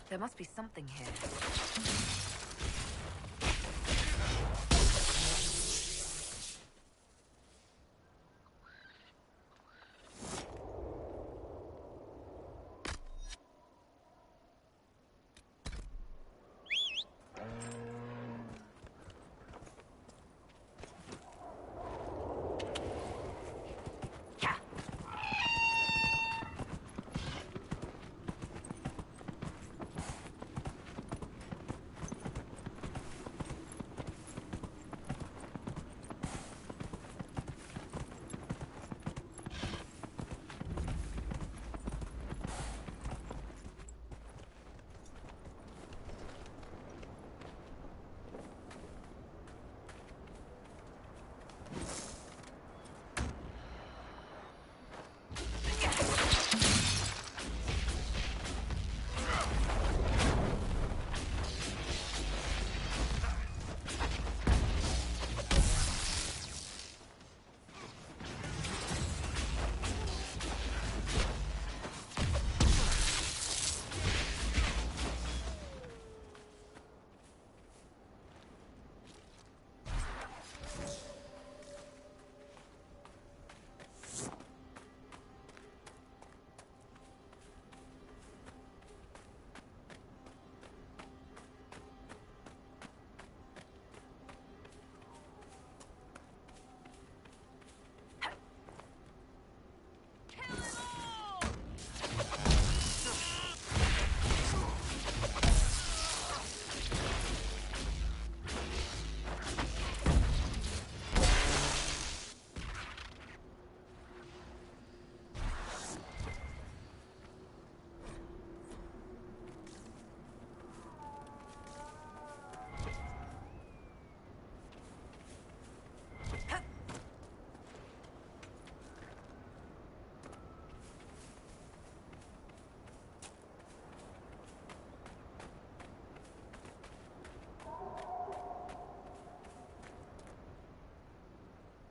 S5: There must be something here.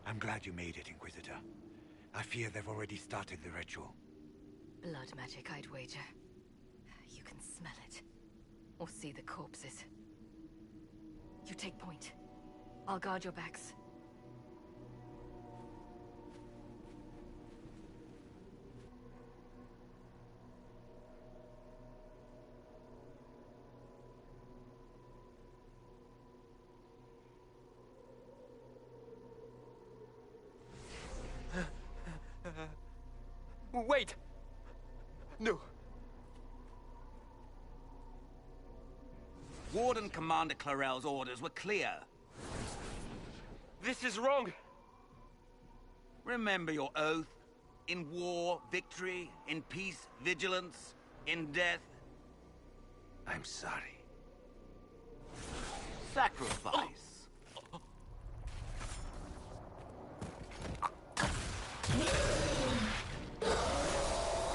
S1: I'm glad you made it, Inquisitor. I fear they've already started the ritual.
S5: Blood magic, I'd wager. You can smell it. Or see the corpses. You take point. I'll guard your backs.
S22: Wait! No.
S23: Warden Commander Clarel's orders were clear.
S22: This is wrong.
S23: Remember your oath. In war, victory. In peace, vigilance. In death, I'm sorry. Sacrifice.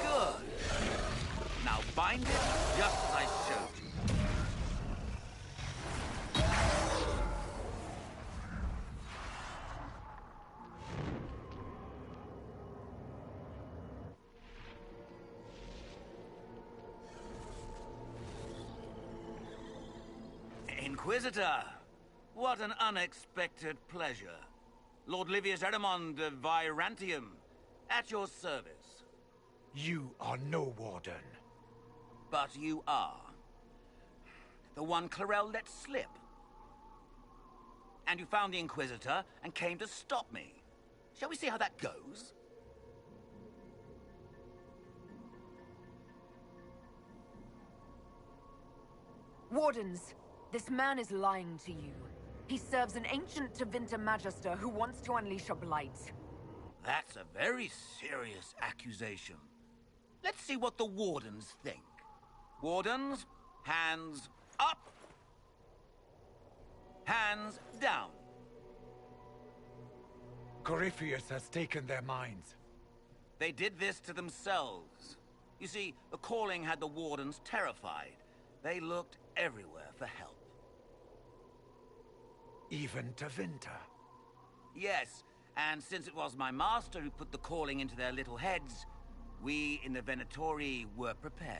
S23: Good. Now bind it just as I showed you. Inquisitor, what an unexpected pleasure. Lord Livius Erimond of Virantium, at your service.
S1: You are no warden.
S23: But you are. The one Clarel let slip. And you found the Inquisitor and came to stop me. Shall we see how that goes?
S15: Wardens, this man is lying to you. He serves an ancient Tevinter Magister who wants to unleash a blight.
S23: That's a very serious accusation. Let's see what the Wardens think. Wardens, hands up. Hands down.
S1: Corypheus has taken their minds.
S23: They did this to themselves. You see, the calling had the Wardens terrified. They looked everywhere for help.
S1: Even Tevinter?
S23: Yes, and since it was my master who put the calling into their little heads, we in the Venatori were prepared.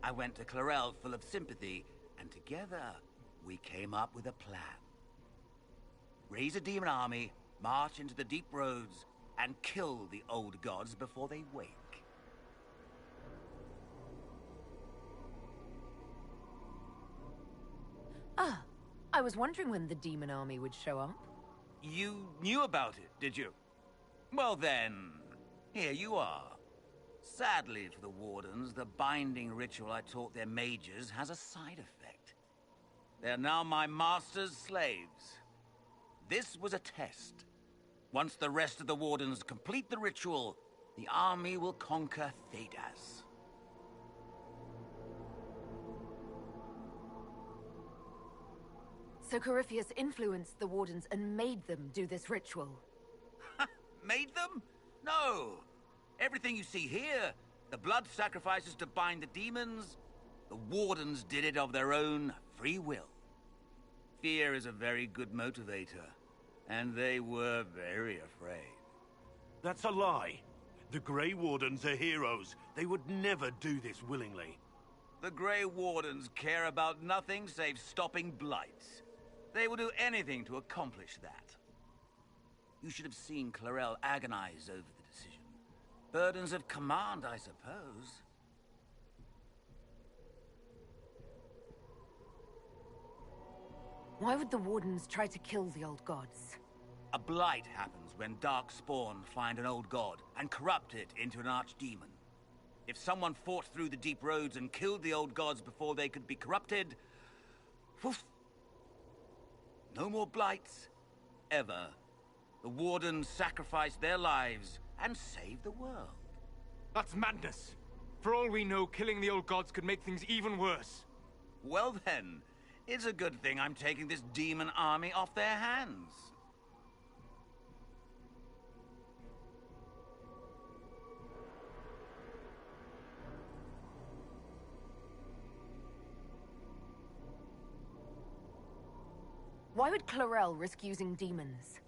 S23: I went to Clarel full of sympathy, and together we came up with a plan. Raise a demon army, march into the deep roads, and kill the old gods before they wake.
S5: Ah, I was wondering when the demon army would show up.
S23: You knew about it, did you? Well then, here you are. Sadly for the Wardens, the binding ritual I taught their mages has a side effect. They're now my master's slaves. This was a test. Once the rest of the Wardens complete the ritual, the army will conquer Thedas.
S5: So Corypheus influenced the Wardens and made them do this ritual.
S23: Made them? No! Everything you see here, the blood sacrifices to bind the demons, the Wardens did it of their own free will. Fear is a very good motivator, and they were very afraid.
S2: That's a lie. The Grey Wardens are heroes. They would never do this willingly.
S23: The Grey Wardens care about nothing save stopping blights. They will do anything to accomplish that. You should have seen Clarel agonize over the decision. Burdens of command, I suppose.
S5: Why would the Wardens try to kill the old gods?
S23: A blight happens when dark spawn find an old god and corrupt it into an archdemon. If someone fought through the deep roads and killed the old gods before they could be corrupted, poof, no more blights, ever. The Wardens sacrificed their lives and saved the world.
S8: That's madness. For all we know, killing the old gods could make things even worse.
S23: Well then, it's a good thing I'm taking this demon army off their hands.
S5: Why would Clarel risk using demons?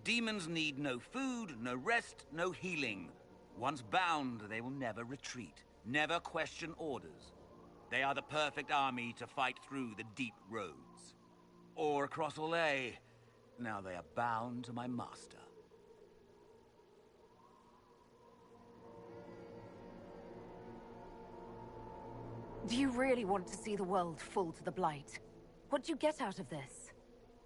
S23: Demons need no food, no rest, no healing. Once bound, they will never retreat, never question orders. They are the perfect army to fight through the deep roads. Or across Olay. Now they are bound to my master.
S5: Do you really want to see the world fall to the Blight? What do you get out of this?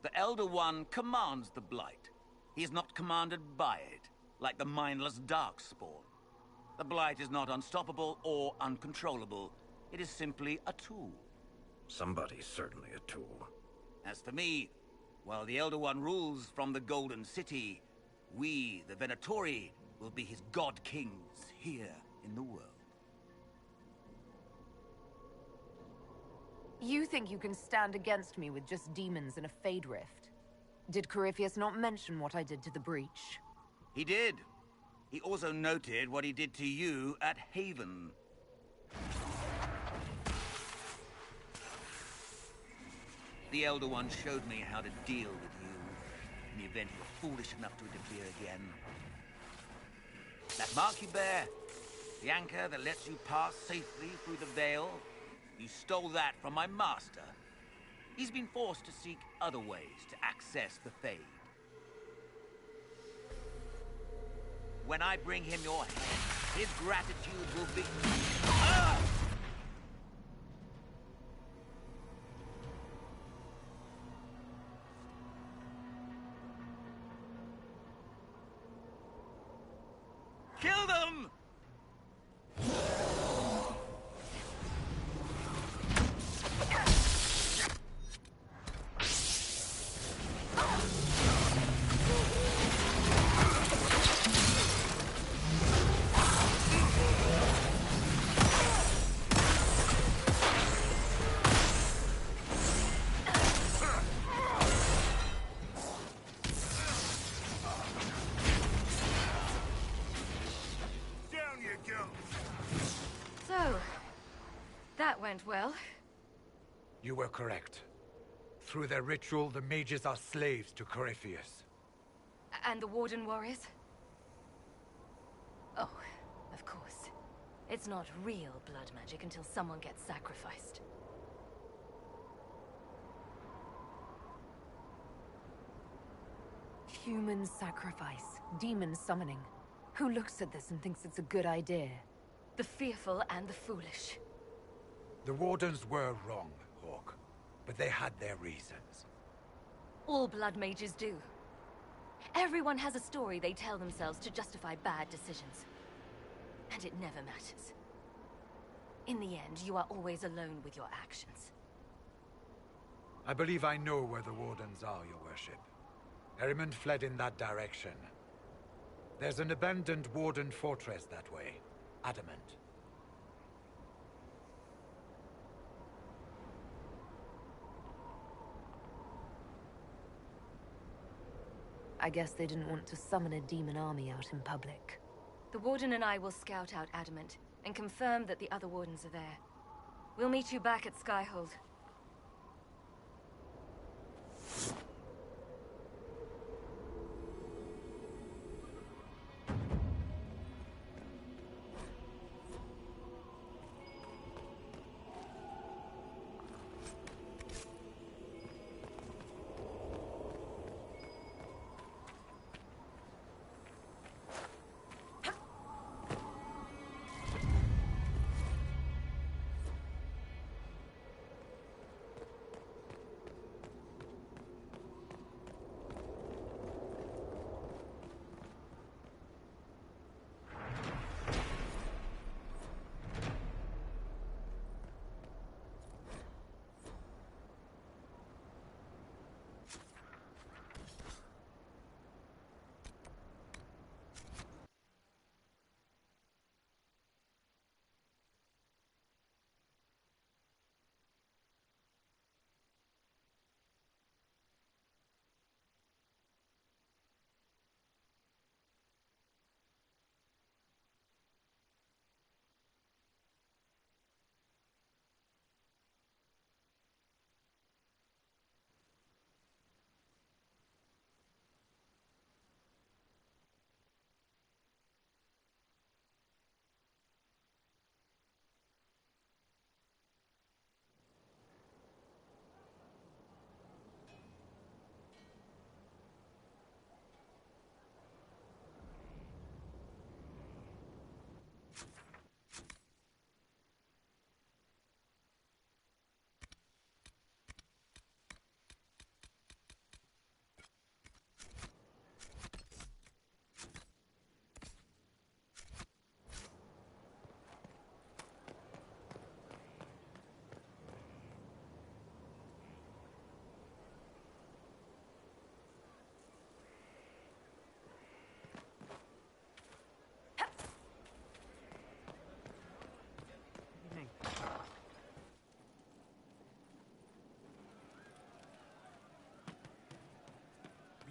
S23: The Elder One commands the Blight. He is not commanded by it, like the mindless Darkspawn. The Blight is not unstoppable or uncontrollable. It is simply a tool.
S16: Somebody's certainly a tool.
S23: As for me, while the Elder One rules from the Golden City, we, the Venatori, will be his god-kings here in the world.
S5: You think you can stand against me with just demons and a Fade Rift? Did Corypheus not mention what I did to the Breach?
S23: He did. He also noted what he did to you at Haven. The Elder One showed me how to deal with you, in the event you were foolish enough to interfere again. That mark you bear, the anchor that lets you pass safely through the veil, you stole that from my master. He's been forced to seek other ways to access the Fade. When I bring him your head, his gratitude will be... Ah! Kill them!
S5: Went well.
S1: You were correct. Through their ritual, the mages are slaves to Corypheus.
S5: And the Warden warriors? Oh, of course. It's not real blood magic until someone gets sacrificed. Human sacrifice, demon summoning. Who looks at this and thinks it's a good idea? The fearful and the foolish.
S1: The Wardens were wrong, Hawke, but they had their reasons.
S5: All blood mages do. Everyone has a story they tell themselves to justify bad decisions. And it never matters. In the end, you are always alone with your actions.
S1: I believe I know where the Wardens are, Your Worship. Erimund fled in that direction. There's an abandoned Warden fortress that way. Adamant.
S5: I guess they didn't want to summon a demon army out in public. The Warden and I will scout out Adamant and confirm that the other Wardens are there. We'll meet you back at Skyhold.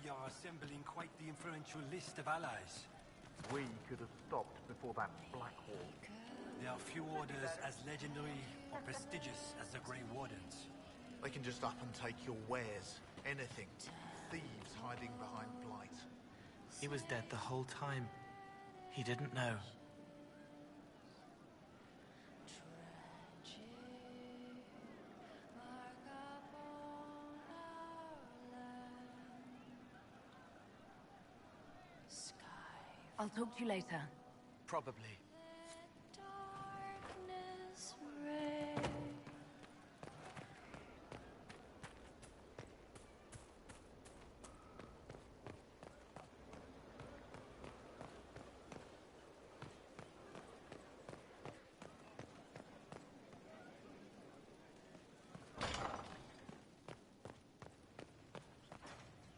S10: We are assembling quite the influential list of allies. We could have stopped before that Blackwall. There are few orders as legendary or prestigious as the Grey Wardens.
S6: They can just up and take your wares. Anything. Thieves hiding behind blight.
S13: He was dead the whole time. He didn't know.
S5: I'll talk to you later.
S13: Probably.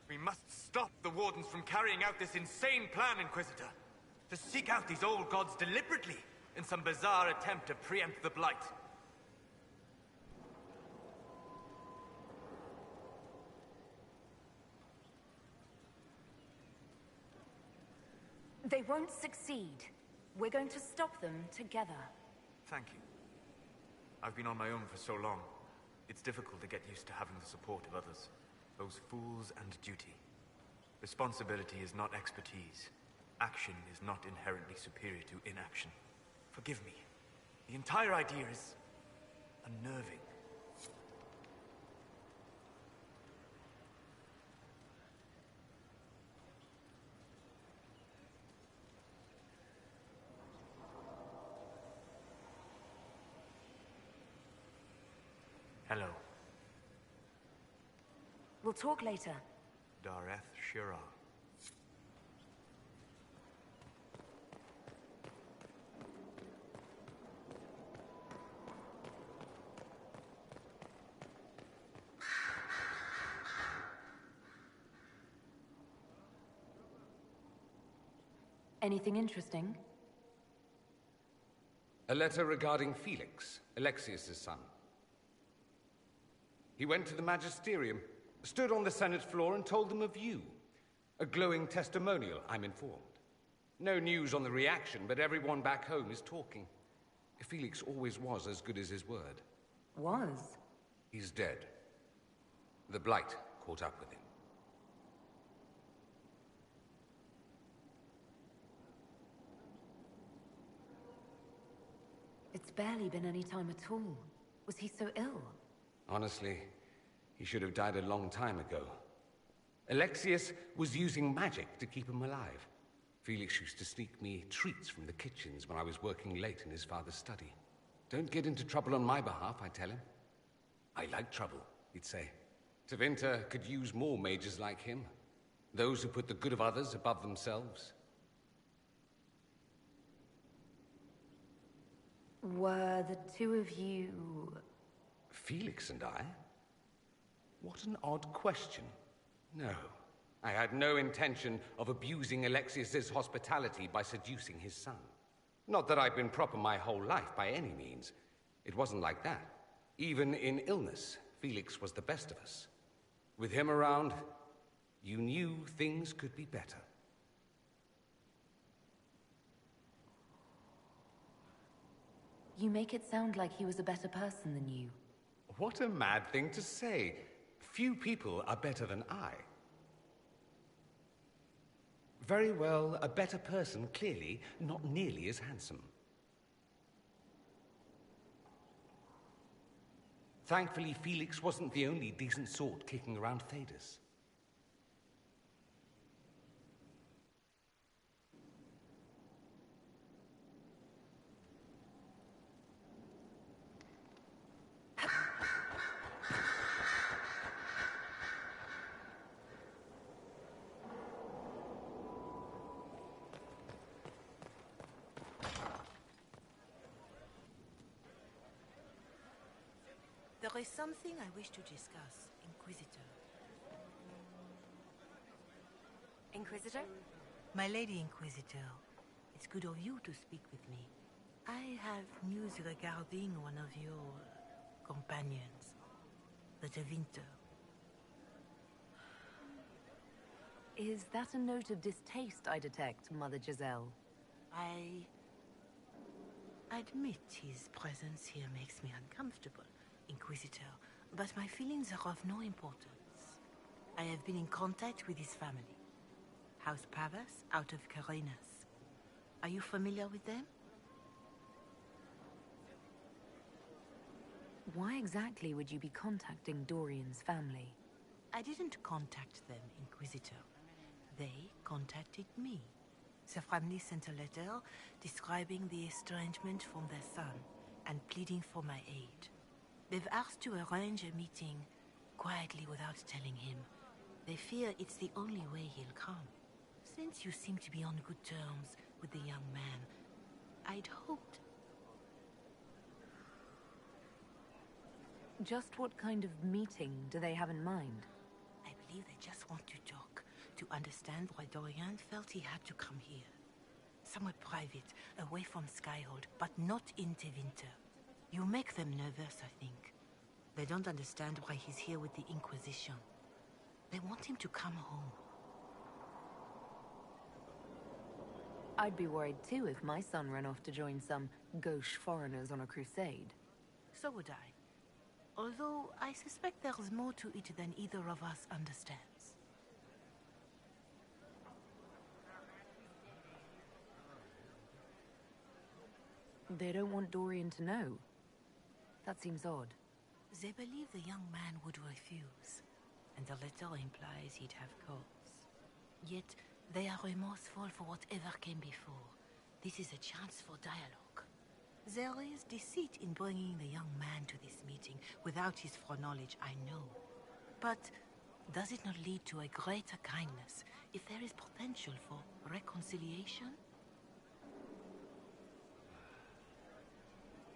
S8: We must stop the Wardens from carrying out this insane plan, Inquisitor. To seek out these old gods deliberately in some bizarre attempt to preempt the Blight.
S5: They won't succeed. We're going to stop them together.
S17: Thank you. I've been on my own for so long. It's difficult to get used to having the support of others. Those fools and duty. Responsibility is not expertise. Action is not inherently superior to inaction. Forgive me.
S8: The entire idea is unnerving. Hello.
S4: We'll talk later.
S17: Dareth Shira.
S4: Anything interesting?
S11: A letter regarding Felix, Alexius's son. He went to the Magisterium, stood on the Senate floor and told them of you. A glowing testimonial, I'm informed. No news on the reaction, but everyone back home is talking. Felix always was as good as his word.
S4: Was?
S11: He's dead. The Blight caught up with him.
S4: It's barely been any time at all. Was he so ill?
S11: Honestly, he should have died a long time ago. Alexius was using magic to keep him alive. Felix used to sneak me treats from the kitchens when I was working late in his father's study. Don't get into trouble on my behalf, I tell him. I like trouble, he'd say. Tevinter could use more mages like him. Those who put the good of others above themselves.
S4: Were the two of you...
S11: Felix and I? What an odd question. No, I had no intention of abusing Alexius's hospitality by seducing his son. Not that I've been proper my whole life by any means. It wasn't like that. Even in illness, Felix was the best of us. With him around, you knew things could be better.
S4: You make it sound like he was a better person than you.
S11: What a mad thing to say. Few people are better than I. Very well, a better person, clearly, not nearly as handsome. Thankfully, Felix wasn't the only decent sort kicking around Thedas.
S12: There is something I wish to discuss, Inquisitor.
S4: Inquisitor?
S12: My Lady Inquisitor, it's good of you to speak with me. I have news regarding one of your companions, the Tevinter.
S4: Is that a note of distaste I detect, Mother Giselle?
S12: I admit his presence here makes me uncomfortable, Inquisitor, but my feelings are of no importance. I have been in contact with his family. House Pavas, out of Carenas. Are you familiar with them?
S4: Why exactly would you be contacting Dorian's family?
S12: I didn't contact them, Inquisitor. They contacted me. The family sent a letter describing the estrangement from their son and pleading for my aid. They've asked to arrange a meeting quietly without telling him. They fear it's the only way he'll come. Since you seem to be on good terms with the young man, I'd hoped...
S4: Just what kind of meeting do they have in mind?
S12: I believe they just want to talk, to understand why Dorian felt he had to come here. Somewhere private, away from Skyhold, but not in Tevinter. You make them nervous, I think. They don't understand why he's here with the Inquisition. They want him to come home.
S4: I'd be worried too if my son ran off to join some gauche foreigners on a crusade.
S12: So would I. Although I suspect there's more to it than either of us understands.
S20: They don't want Dorian to know. That seems odd.
S12: They believe the young man would refuse, and the letter implies he'd have cause. Yet, they are remorseful for whatever came before. This is a chance for dialogue. There is deceit in bringing the young man to this meeting without his foreknowledge, I know. But does it not lead to a greater kindness if there is potential for reconciliation?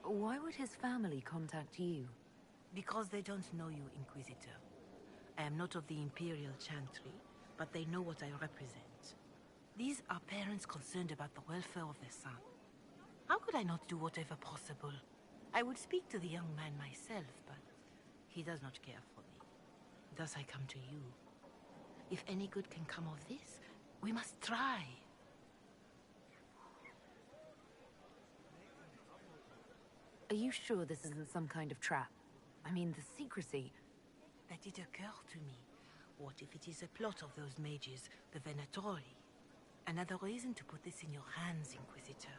S20: Why would his family contact you?
S12: Because they don't know you, Inquisitor. I am not of the Imperial Chantry, but they know what I represent. These are parents concerned about the welfare of their son. How could I not do whatever possible? I would speak to the young man myself, but he does not care for me. Thus I come to you. If any good can come of this, we must try.
S20: Are you sure this isn't some kind of trap? I mean, the secrecy...
S12: That did occur to me. What if it is a plot of those mages, the Venatori? Another reason to put this in your hands, Inquisitor.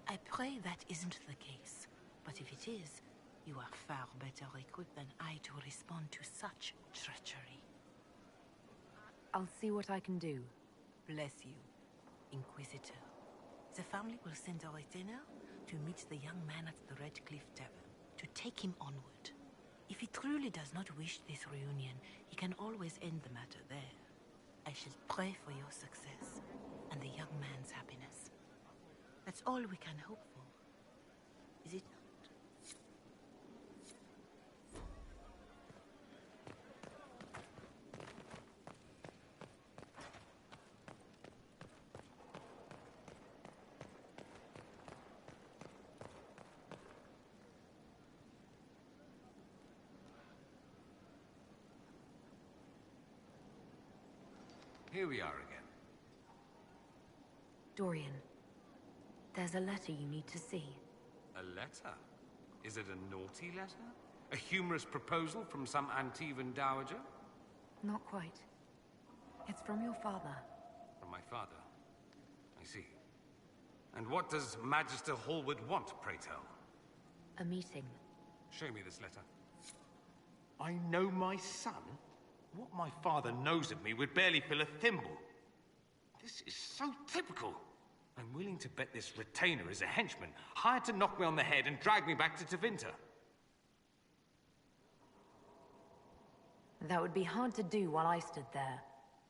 S12: I pray that isn't the case. But if it is, you are far better equipped than I to respond to such treachery.
S20: I'll see what I can do.
S12: Bless you, Inquisitor. The family will send a retainer to meet the young man at the Red Cliff Tavern, to take him onward. If he truly does not wish this reunion, he can always end the matter there. I shall pray for your success, and the young man's happiness. That's all we can hope for, is it not?
S11: Here we are again.
S20: Dorian, there's a letter you need to see.
S11: A letter? Is it a naughty letter? A humorous proposal from some Antivan dowager?
S20: Not quite. It's from your father.
S11: From my father? I see. And what does Magister Hallward want, pray tell?
S20: A meeting.
S11: Show me this letter.
S3: I know my son? What my father knows of me would barely fill a thimble. This is so typical.
S11: I'm willing to bet this retainer is a henchman, hired to knock me on the head and drag me back to Tevinter.
S20: That would be hard to do while I stood there.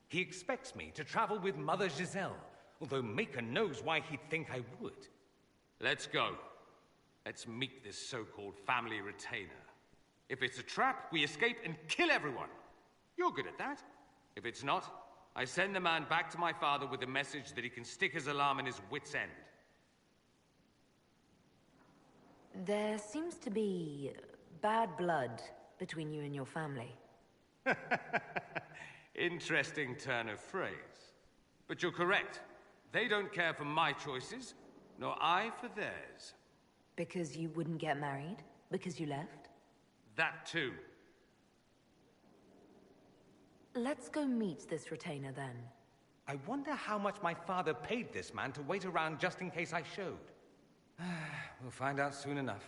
S11: He expects me to travel with Mother Gisellle, although Maker knows why he'd think I would. Let's go. Let's meet this so-called family retainer. If it's a trap, we escape and kill everyone. You're good at that. If it's not, I send the man back to my father with a message that he can stick his alarm in his wit's end.
S20: There seems to be bad blood between you and your family.
S11: Interesting turn of phrase. But you're correct. They don't care for my choices, nor I for theirs.
S20: Because you wouldn't get married? Because you left?
S11: That too.
S20: Let's go meet this retainer, then.
S11: I wonder how much my father paid this man to wait around just in case I showed. We'll find out soon enough.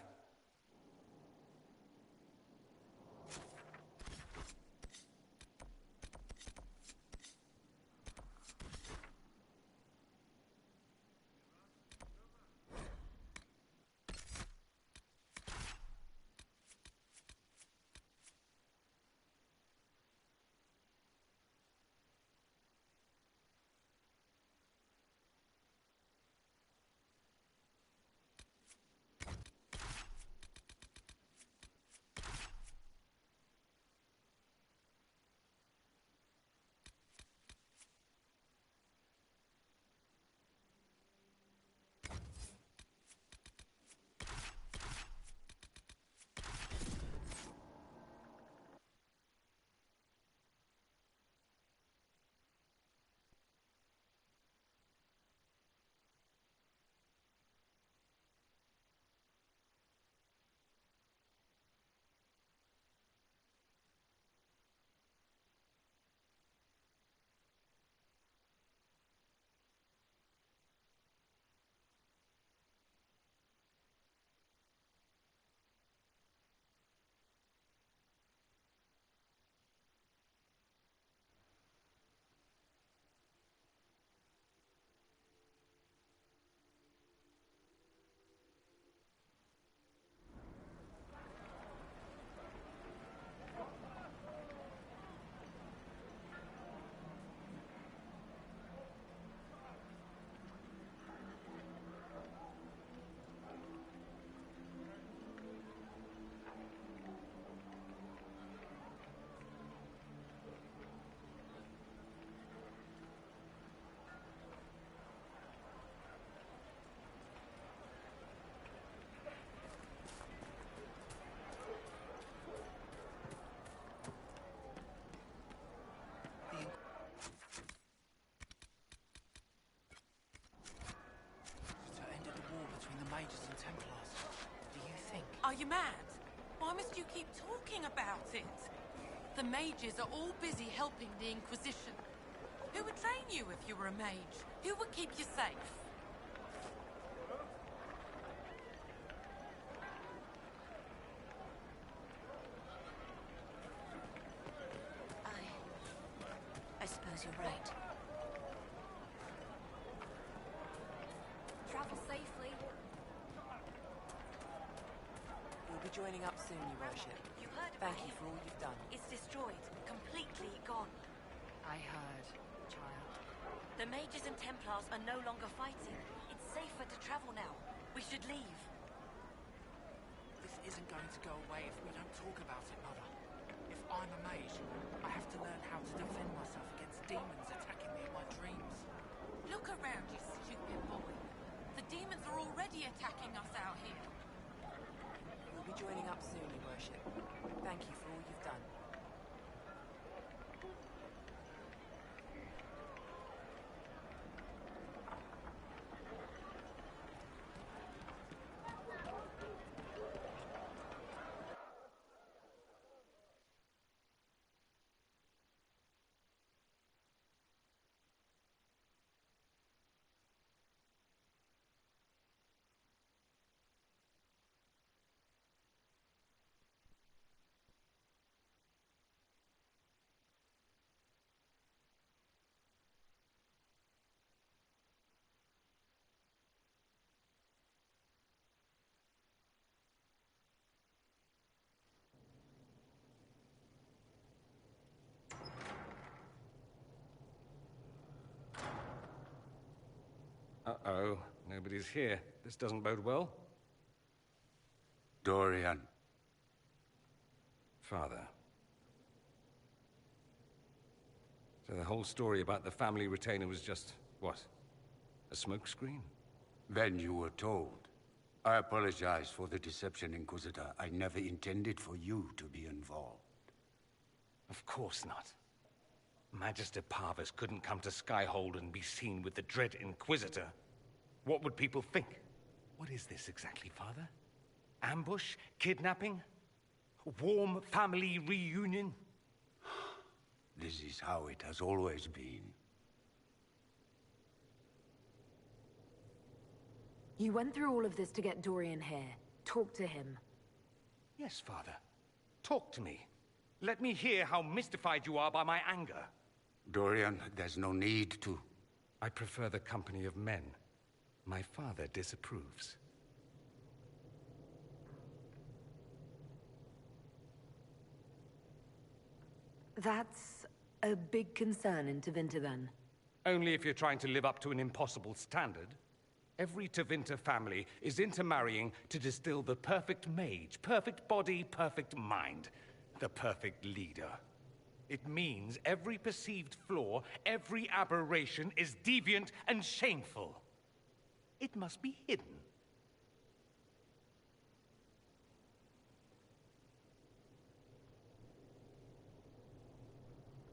S15: you mad? Why must you keep talking about it? The mages are all busy helping the Inquisition. Who would train you if you were a mage? Who would keep you safe?
S4: I suppose you're right.
S7: Travel safely.
S9: We'll be joining up soon, Your Worship.
S7: You heard
S9: Thank you for all you've done.
S7: It's destroyed. Completely gone.
S9: I heard, child.
S7: The mages and templars are no longer fighting. It's safer to travel now. We should leave.
S13: This isn't going to go away if we don't talk about it, Mother. If I'm a mage, I have to learn how to defend myself against demons attacking me in my dreams.
S15: Look around, you stupid boy. The demons are already attacking us out here.
S9: We'll be joining up soon, Your Worship. Thank you for all you've done.
S11: Uh-oh, nobody's here. This doesn't bode well.
S2: Dorian.
S11: Father. So the whole story about the family retainer was just, what? A smokescreen?
S2: Then you were told. I apologize for the deception, Inquisitor. I never intended for you to be involved.
S11: Of course not. Magister Parvus couldn't come to Skyhold and be seen with the dread Inquisitor. What would people think? What is this exactly, Father? Ambush? Kidnapping? Warm family reunion?
S2: This is how it has always been.
S4: You went through all of this to get Dorian here. Talk to him.
S11: Yes, Father. Talk to me. Let me hear how mystified you are by my anger.
S2: Dorian, there's no need to.
S11: I prefer the company of men. My father disapproves.
S4: That's a big concern in Tevinter, then.
S11: Only if you're trying to live up to an impossible standard. Every Tevinter family is intermarrying to distill the perfect mage, perfect body, perfect mind, the perfect leader. It means every perceived flaw, every aberration is deviant and shameful. It must be hidden.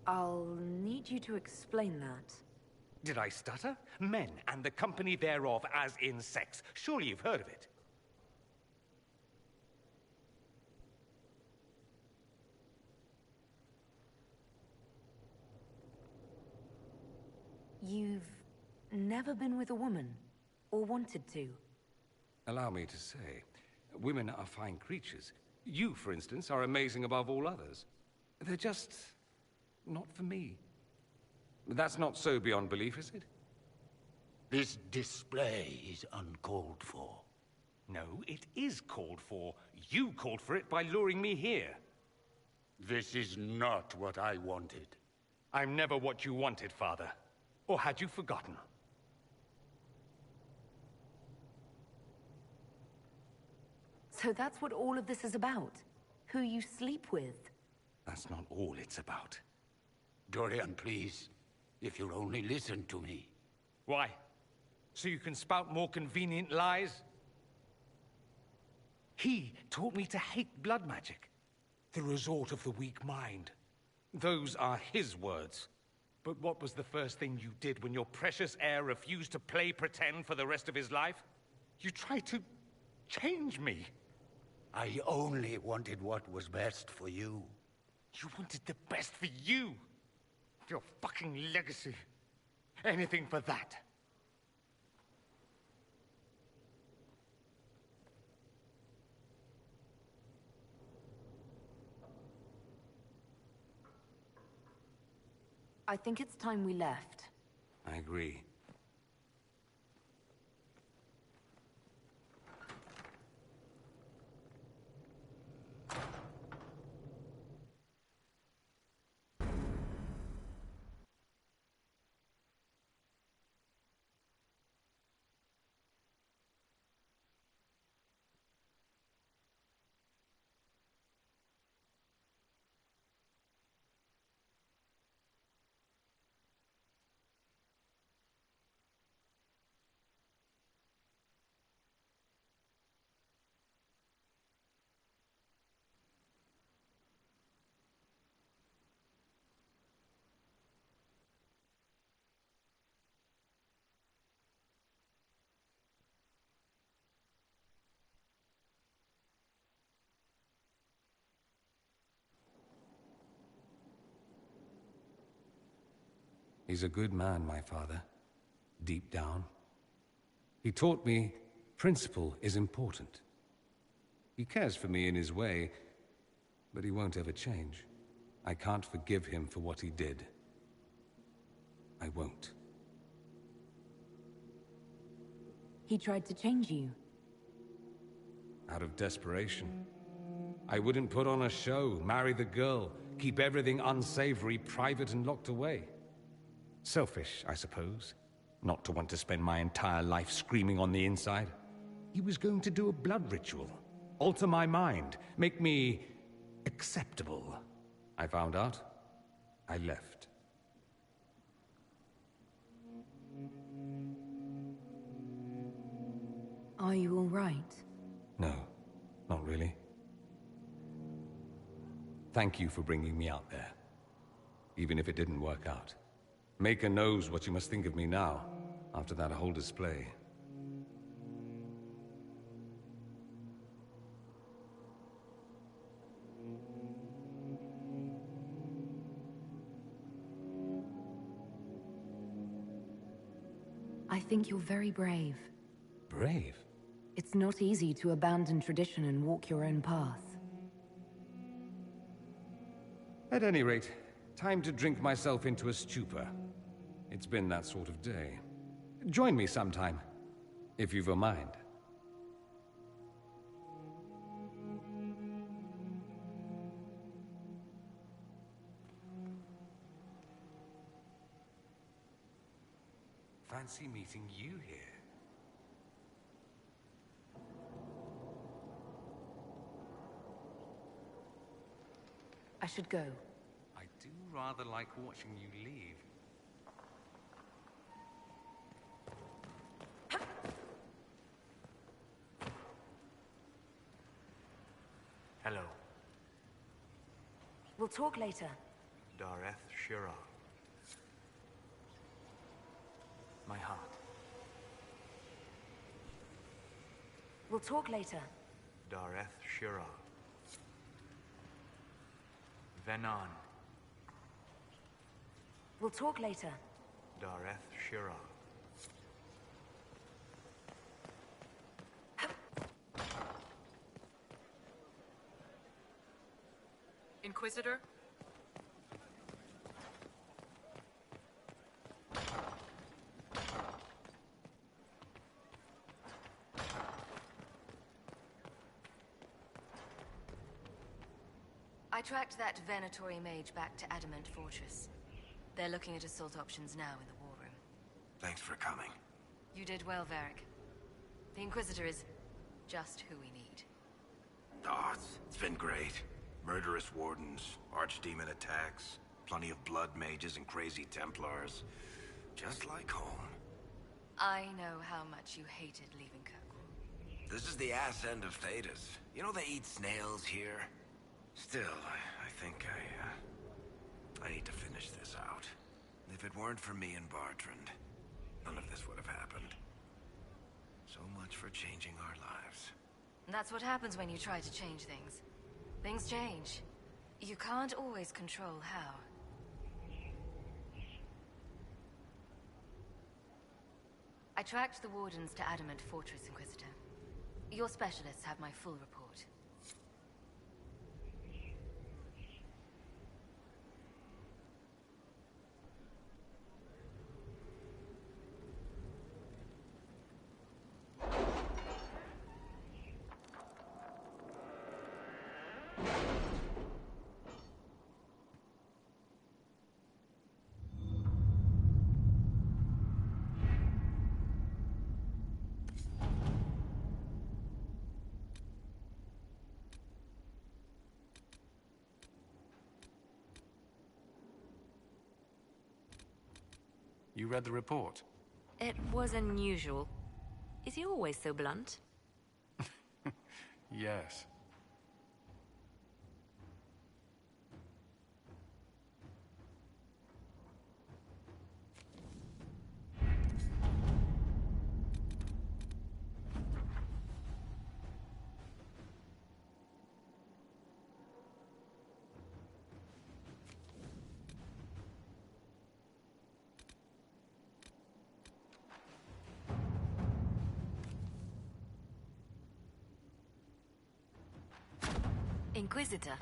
S4: I'll need you to explain that.
S11: Did I stutter? Men and the company thereof as in sex. Surely you've heard of it.
S4: You've never been with a woman, or wanted to?
S11: Allow me to say, women are fine creatures. You, for instance, are amazing above all others. They're just not for me. That's not so beyond belief, is it?
S2: This display is uncalled for.
S11: No, it is called for. You called for it by luring me here.
S2: This is not what I wanted.
S11: I'm never what you wanted, Father. Or had you forgotten?
S4: So that's what all of this is about? Who you sleep with?
S11: That's not all it's about.
S2: Dorian, please. If you'll only listen to me.
S11: Why? So you can spout more convenient lies? He taught me to hate blood magic. The resort of the weak mind. Those are his words. But what was the first thing you did when your precious heir refused to play pretend for the rest of his life? You tried to change me.
S14: I only wanted what was best for you.
S10: You wanted the best for you! Your fucking legacy. Anything for that.
S18: I think it's time we left.
S11: I agree. He's a good man, my father. Deep down. He taught me principle is important. He cares for me in his way, but he won't ever change. I can't forgive him for what he did. I won't.
S18: He tried to change you.
S11: Out of desperation. I wouldn't put on a show, marry the girl, keep everything unsavory, private and locked away. Selfish, I suppose. Not to want to spend my entire life screaming on the inside. He was going to do a blood ritual. Alter my mind. Make me acceptable. I found out. I left.
S18: Are you all right?
S11: No, not really. Thank you for bringing me out there. Even if it didn't work out. Maker knows what you must think of me now, after that whole display.
S18: I think you're very brave.
S11: Brave?
S18: It's not easy to abandon tradition and walk your own path.
S11: At any rate, time to drink myself into a stupor. It's been that sort of day. Join me sometime, if you've a mind. Fancy meeting you here.
S18: I should go.
S11: I do rather like watching you leave.
S17: Hello.
S18: We'll talk later.
S17: Dareth Shira. My heart.
S18: We'll talk later.
S17: Dareth Shira. Venan.
S18: We'll talk later.
S17: Dareth Shira.
S9: Inquisitor?
S5: I tracked that Venatori mage back to Adamant Fortress. They're looking at assault options now in the war room.
S16: Thanks for coming.
S5: You did well, Varric. The Inquisitor is just who we need.
S16: Oh, it's been great. Murderous wardens, archdemon attacks, plenty of blood mages and crazy templars. Just like home.
S5: I know how much you hated leaving Kirkwall.
S16: This is the ass end of Thedas. You know they eat snails here? Still, I think I need to finish this out. If it weren't for me and Bartrand, none of this would have happened. So much for changing our lives.
S5: That's what happens when you try to change things. Things change. You can't always control how. I tracked the wardens to Adamant Fortress, Inquisitor. Your specialists have my full report.
S19: You read the report?
S4: It was unusual. Is he always so blunt?
S19: Yes.
S4: Inquisitor.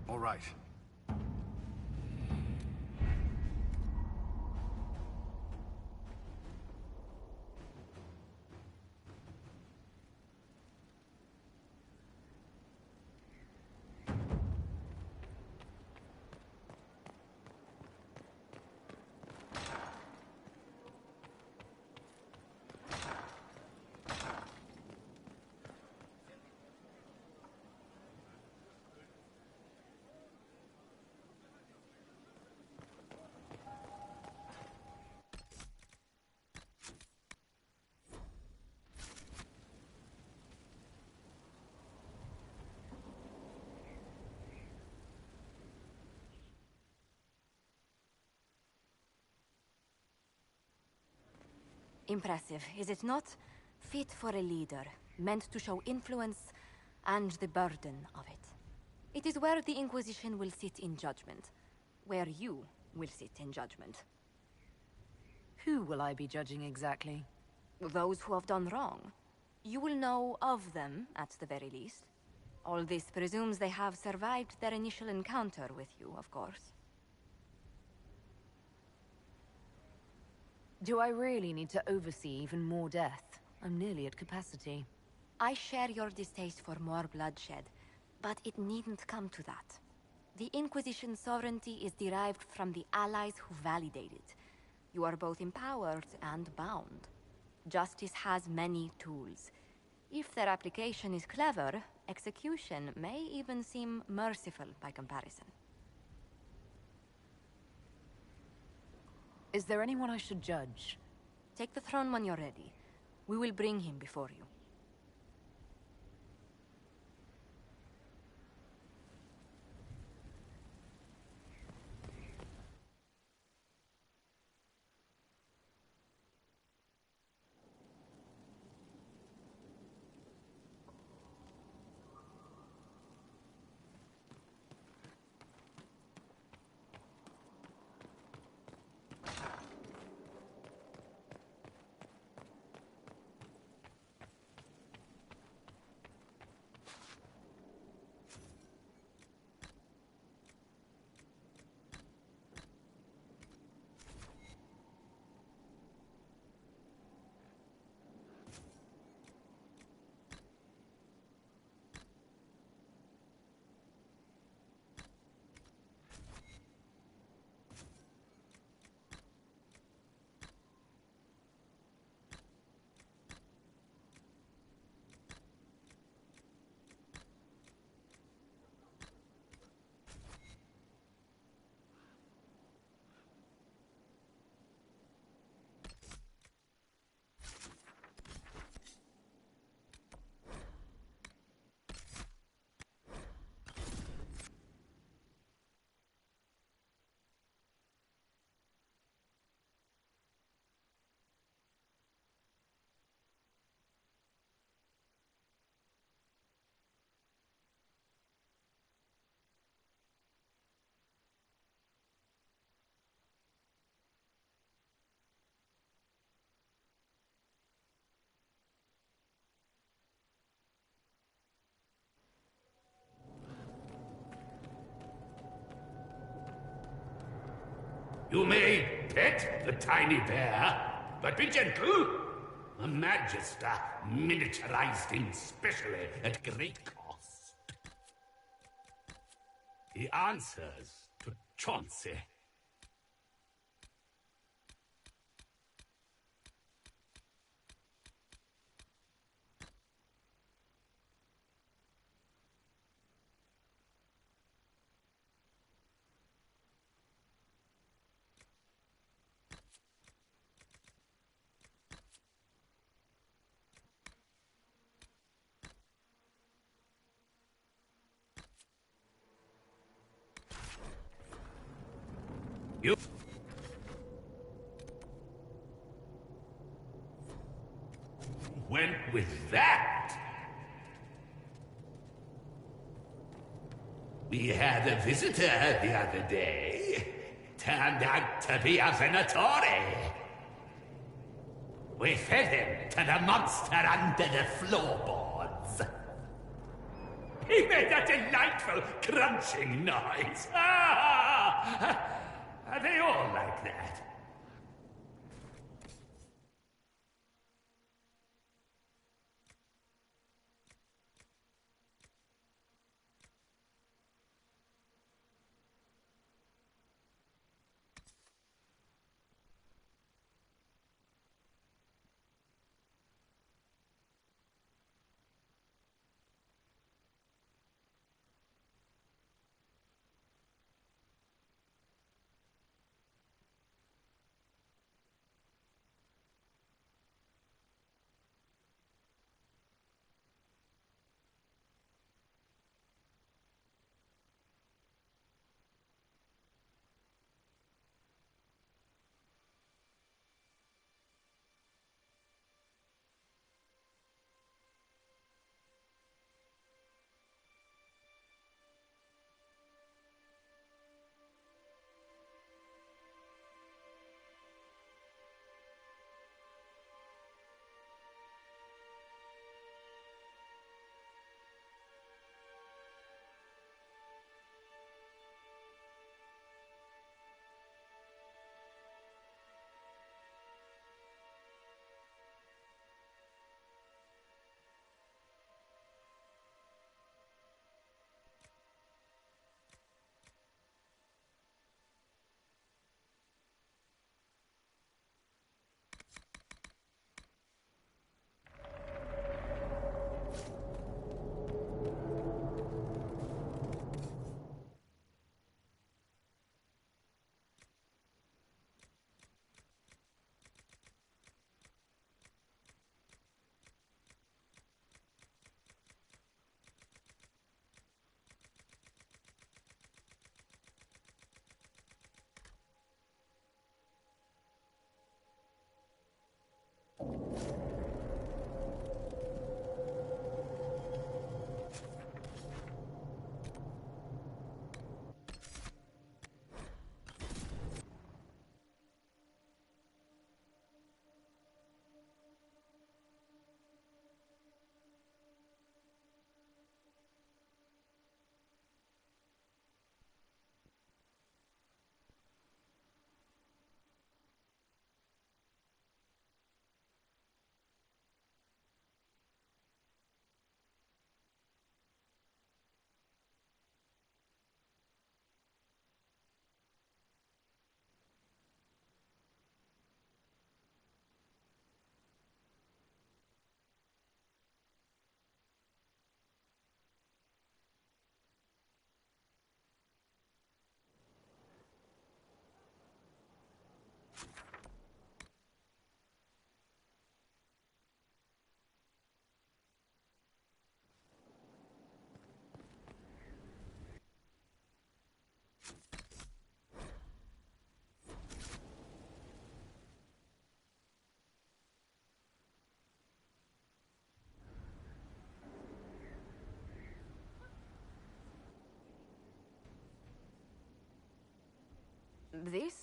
S19: All right.
S4: Impressive, is it not? Fit for a leader, meant to show influence and the burden of it. It is where the Inquisition will sit in judgment, where you
S18: will sit in judgment. Who will I be judging exactly?
S4: Those who have done wrong. You will know of them, at the very least. All this presumes they have survived their initial encounter with you, of course.
S18: Do I really need to oversee even more death? I'm nearly at capacity.
S4: I share your distaste for more bloodshed, but it needn't come to that. The Inquisition's sovereignty is derived from the allies who validate it. You are both empowered and bound. Justice has many tools. If their application is clever, execution may even seem merciful by comparison.
S18: Is there anyone I should judge?
S4: Take the throne when you're ready. We will bring him before you.
S21: You may pet the tiny bear, but be gentle. A Magister miniaturized him specially at great cost. He answers to Chauncey. You went with that. We had a visitor the other day. Turned out to be a Venatori. We fed him to the monster under the floorboards. He made a delightful crunching noise. Are they all like that?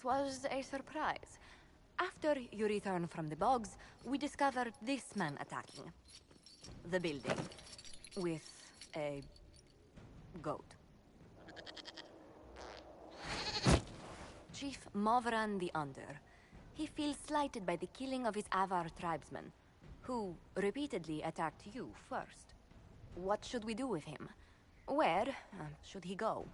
S4: this was a surprise. After you return from the bogs, we discovered this man attacking the building with a goat. Chief Movran the Under. He feels slighted by the killing of his Avar tribesmen, who repeatedly attacked you first. What should we do with him? Where should he go?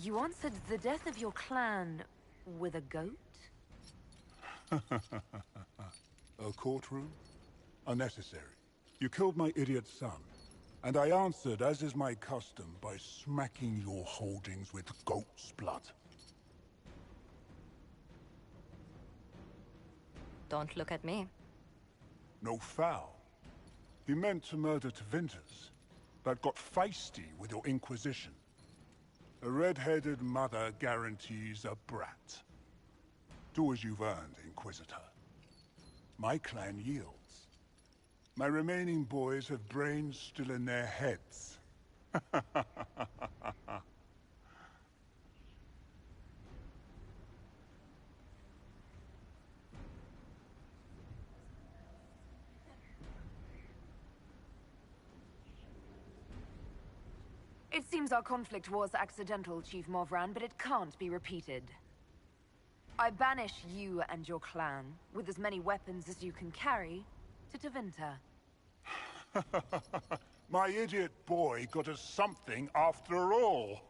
S18: You answered the death of your clan with a goat?
S1: A courtroom? Unnecessary. You killed my idiot son, and I answered, as is my custom, by smacking your holdings with goat's blood.
S4: Don't look at me.
S1: No foul. He meant to murder Tevinter's, but got feisty with your Inquisition. A red-headed mother guarantees a brat. Do as you've earned, Inquisitor. My clan yields. My remaining boys have brains still in their heads.
S18: It seems our conflict was accidental, Chief Movran, but it can't be repeated. I banish you and your clan, with as many weapons as you can carry, to Tevinter.
S1: My idiot boy got us something after all.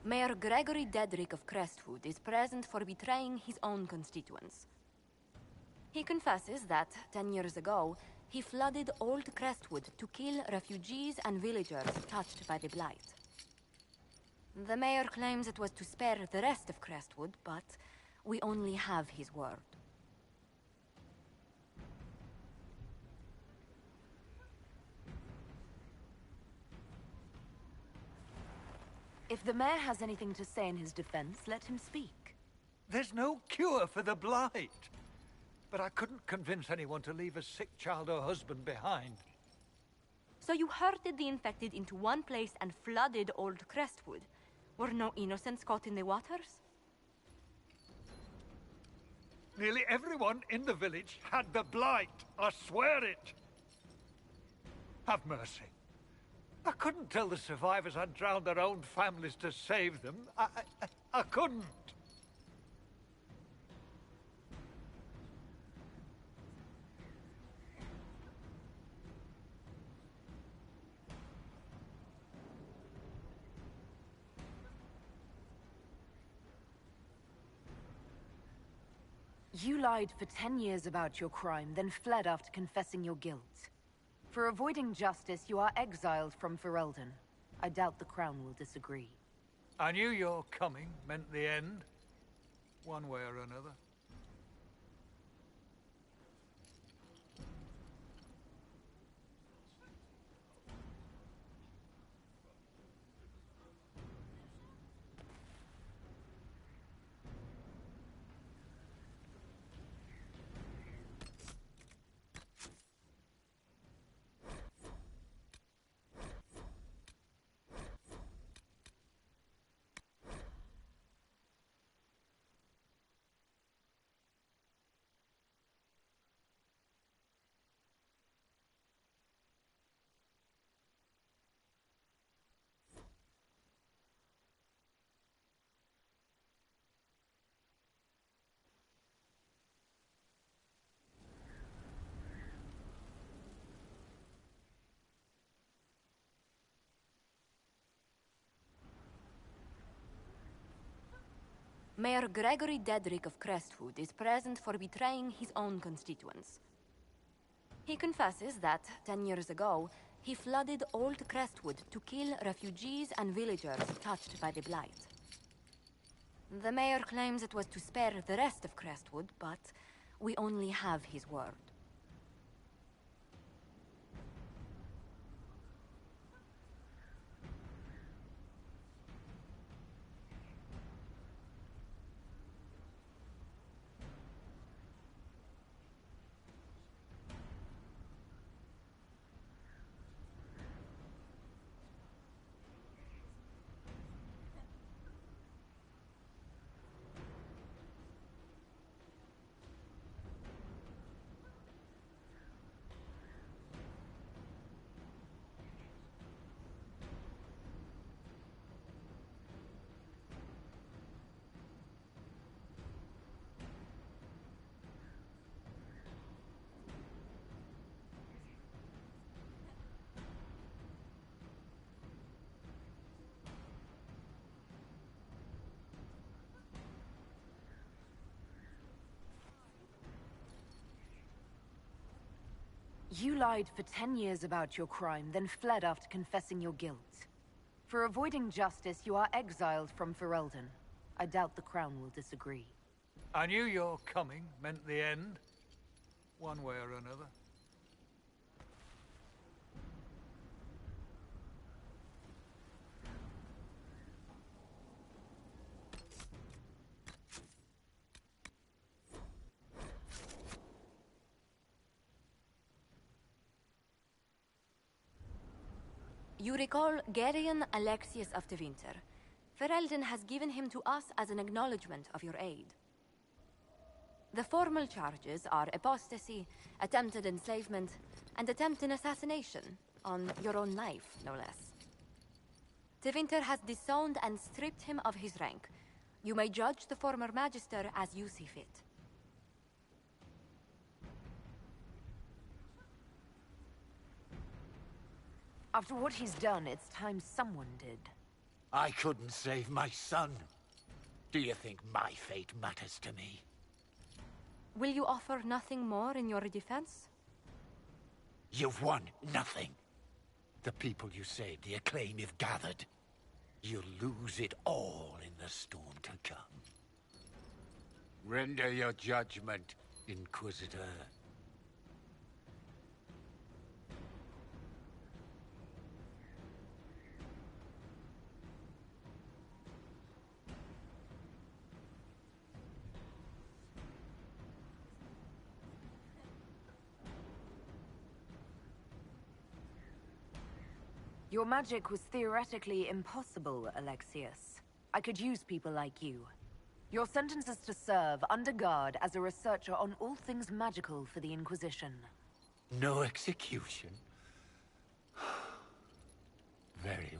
S4: Mayor Gregory Dedrick of Crestwood is present for betraying his own constituents. He confesses that, 10 years ago, he flooded Old Crestwood to kill refugees and villagers touched by the Blight. The mayor claims it was to spare the rest of Crestwood, but we only have his word.
S18: If the mayor has anything to say in his defense, let him speak.
S22: There's no cure for the Blight. But I couldn't convince anyone to leave a sick child or husband behind.
S4: So you herded the infected into one place and flooded Old Crestwood? Were no innocents caught in the waters?
S22: Nearly everyone in the village had the Blight. I swear it. Have mercy. I couldn't tell the survivors I'd drowned their own families to save them. I couldn't.
S18: You lied for 10 years about your crime, then fled after confessing your guilt. For avoiding justice, you are exiled from Ferelden. I doubt the Crown will disagree.
S22: I knew your coming meant the end, one way or another.
S4: Mayor Gregory Dedrick of Crestwood is present for betraying his own constituents. He confesses that, 10 years ago, He flooded Old Crestwood to kill refugees and villagers touched by the Blight. The mayor claims it was to spare the rest of Crestwood, but we only have his word.
S18: You lied for 10 years about your crime, then fled after confessing your guilt. For avoiding justice, you are exiled from Ferelden. I doubt the Crown will disagree.
S22: I knew your coming meant the end, one way or another.
S4: You recall Gerion Alexius of the Winter. Ferelden has given him to us as an acknowledgement of your aid. The formal charges are apostasy, attempted enslavement, and attempted assassination, on your own life, no less. De Winter has disowned and stripped him of his rank. You may judge the former Magister as you see fit.
S18: After what he's done, it's time someone did.
S14: I couldn't save my son. Do you think my fate matters to me?
S4: Will you offer nothing more in your defense?
S14: You've won nothing. The people you saved, the acclaim you've gathered. You'll lose it all in the storm to come. Render your judgment, Inquisitor.
S18: Your magic was theoretically impossible, Alexius. I could use people like you. Your sentence is to serve under guard as a researcher on all things magical for the Inquisition.
S14: No execution? Very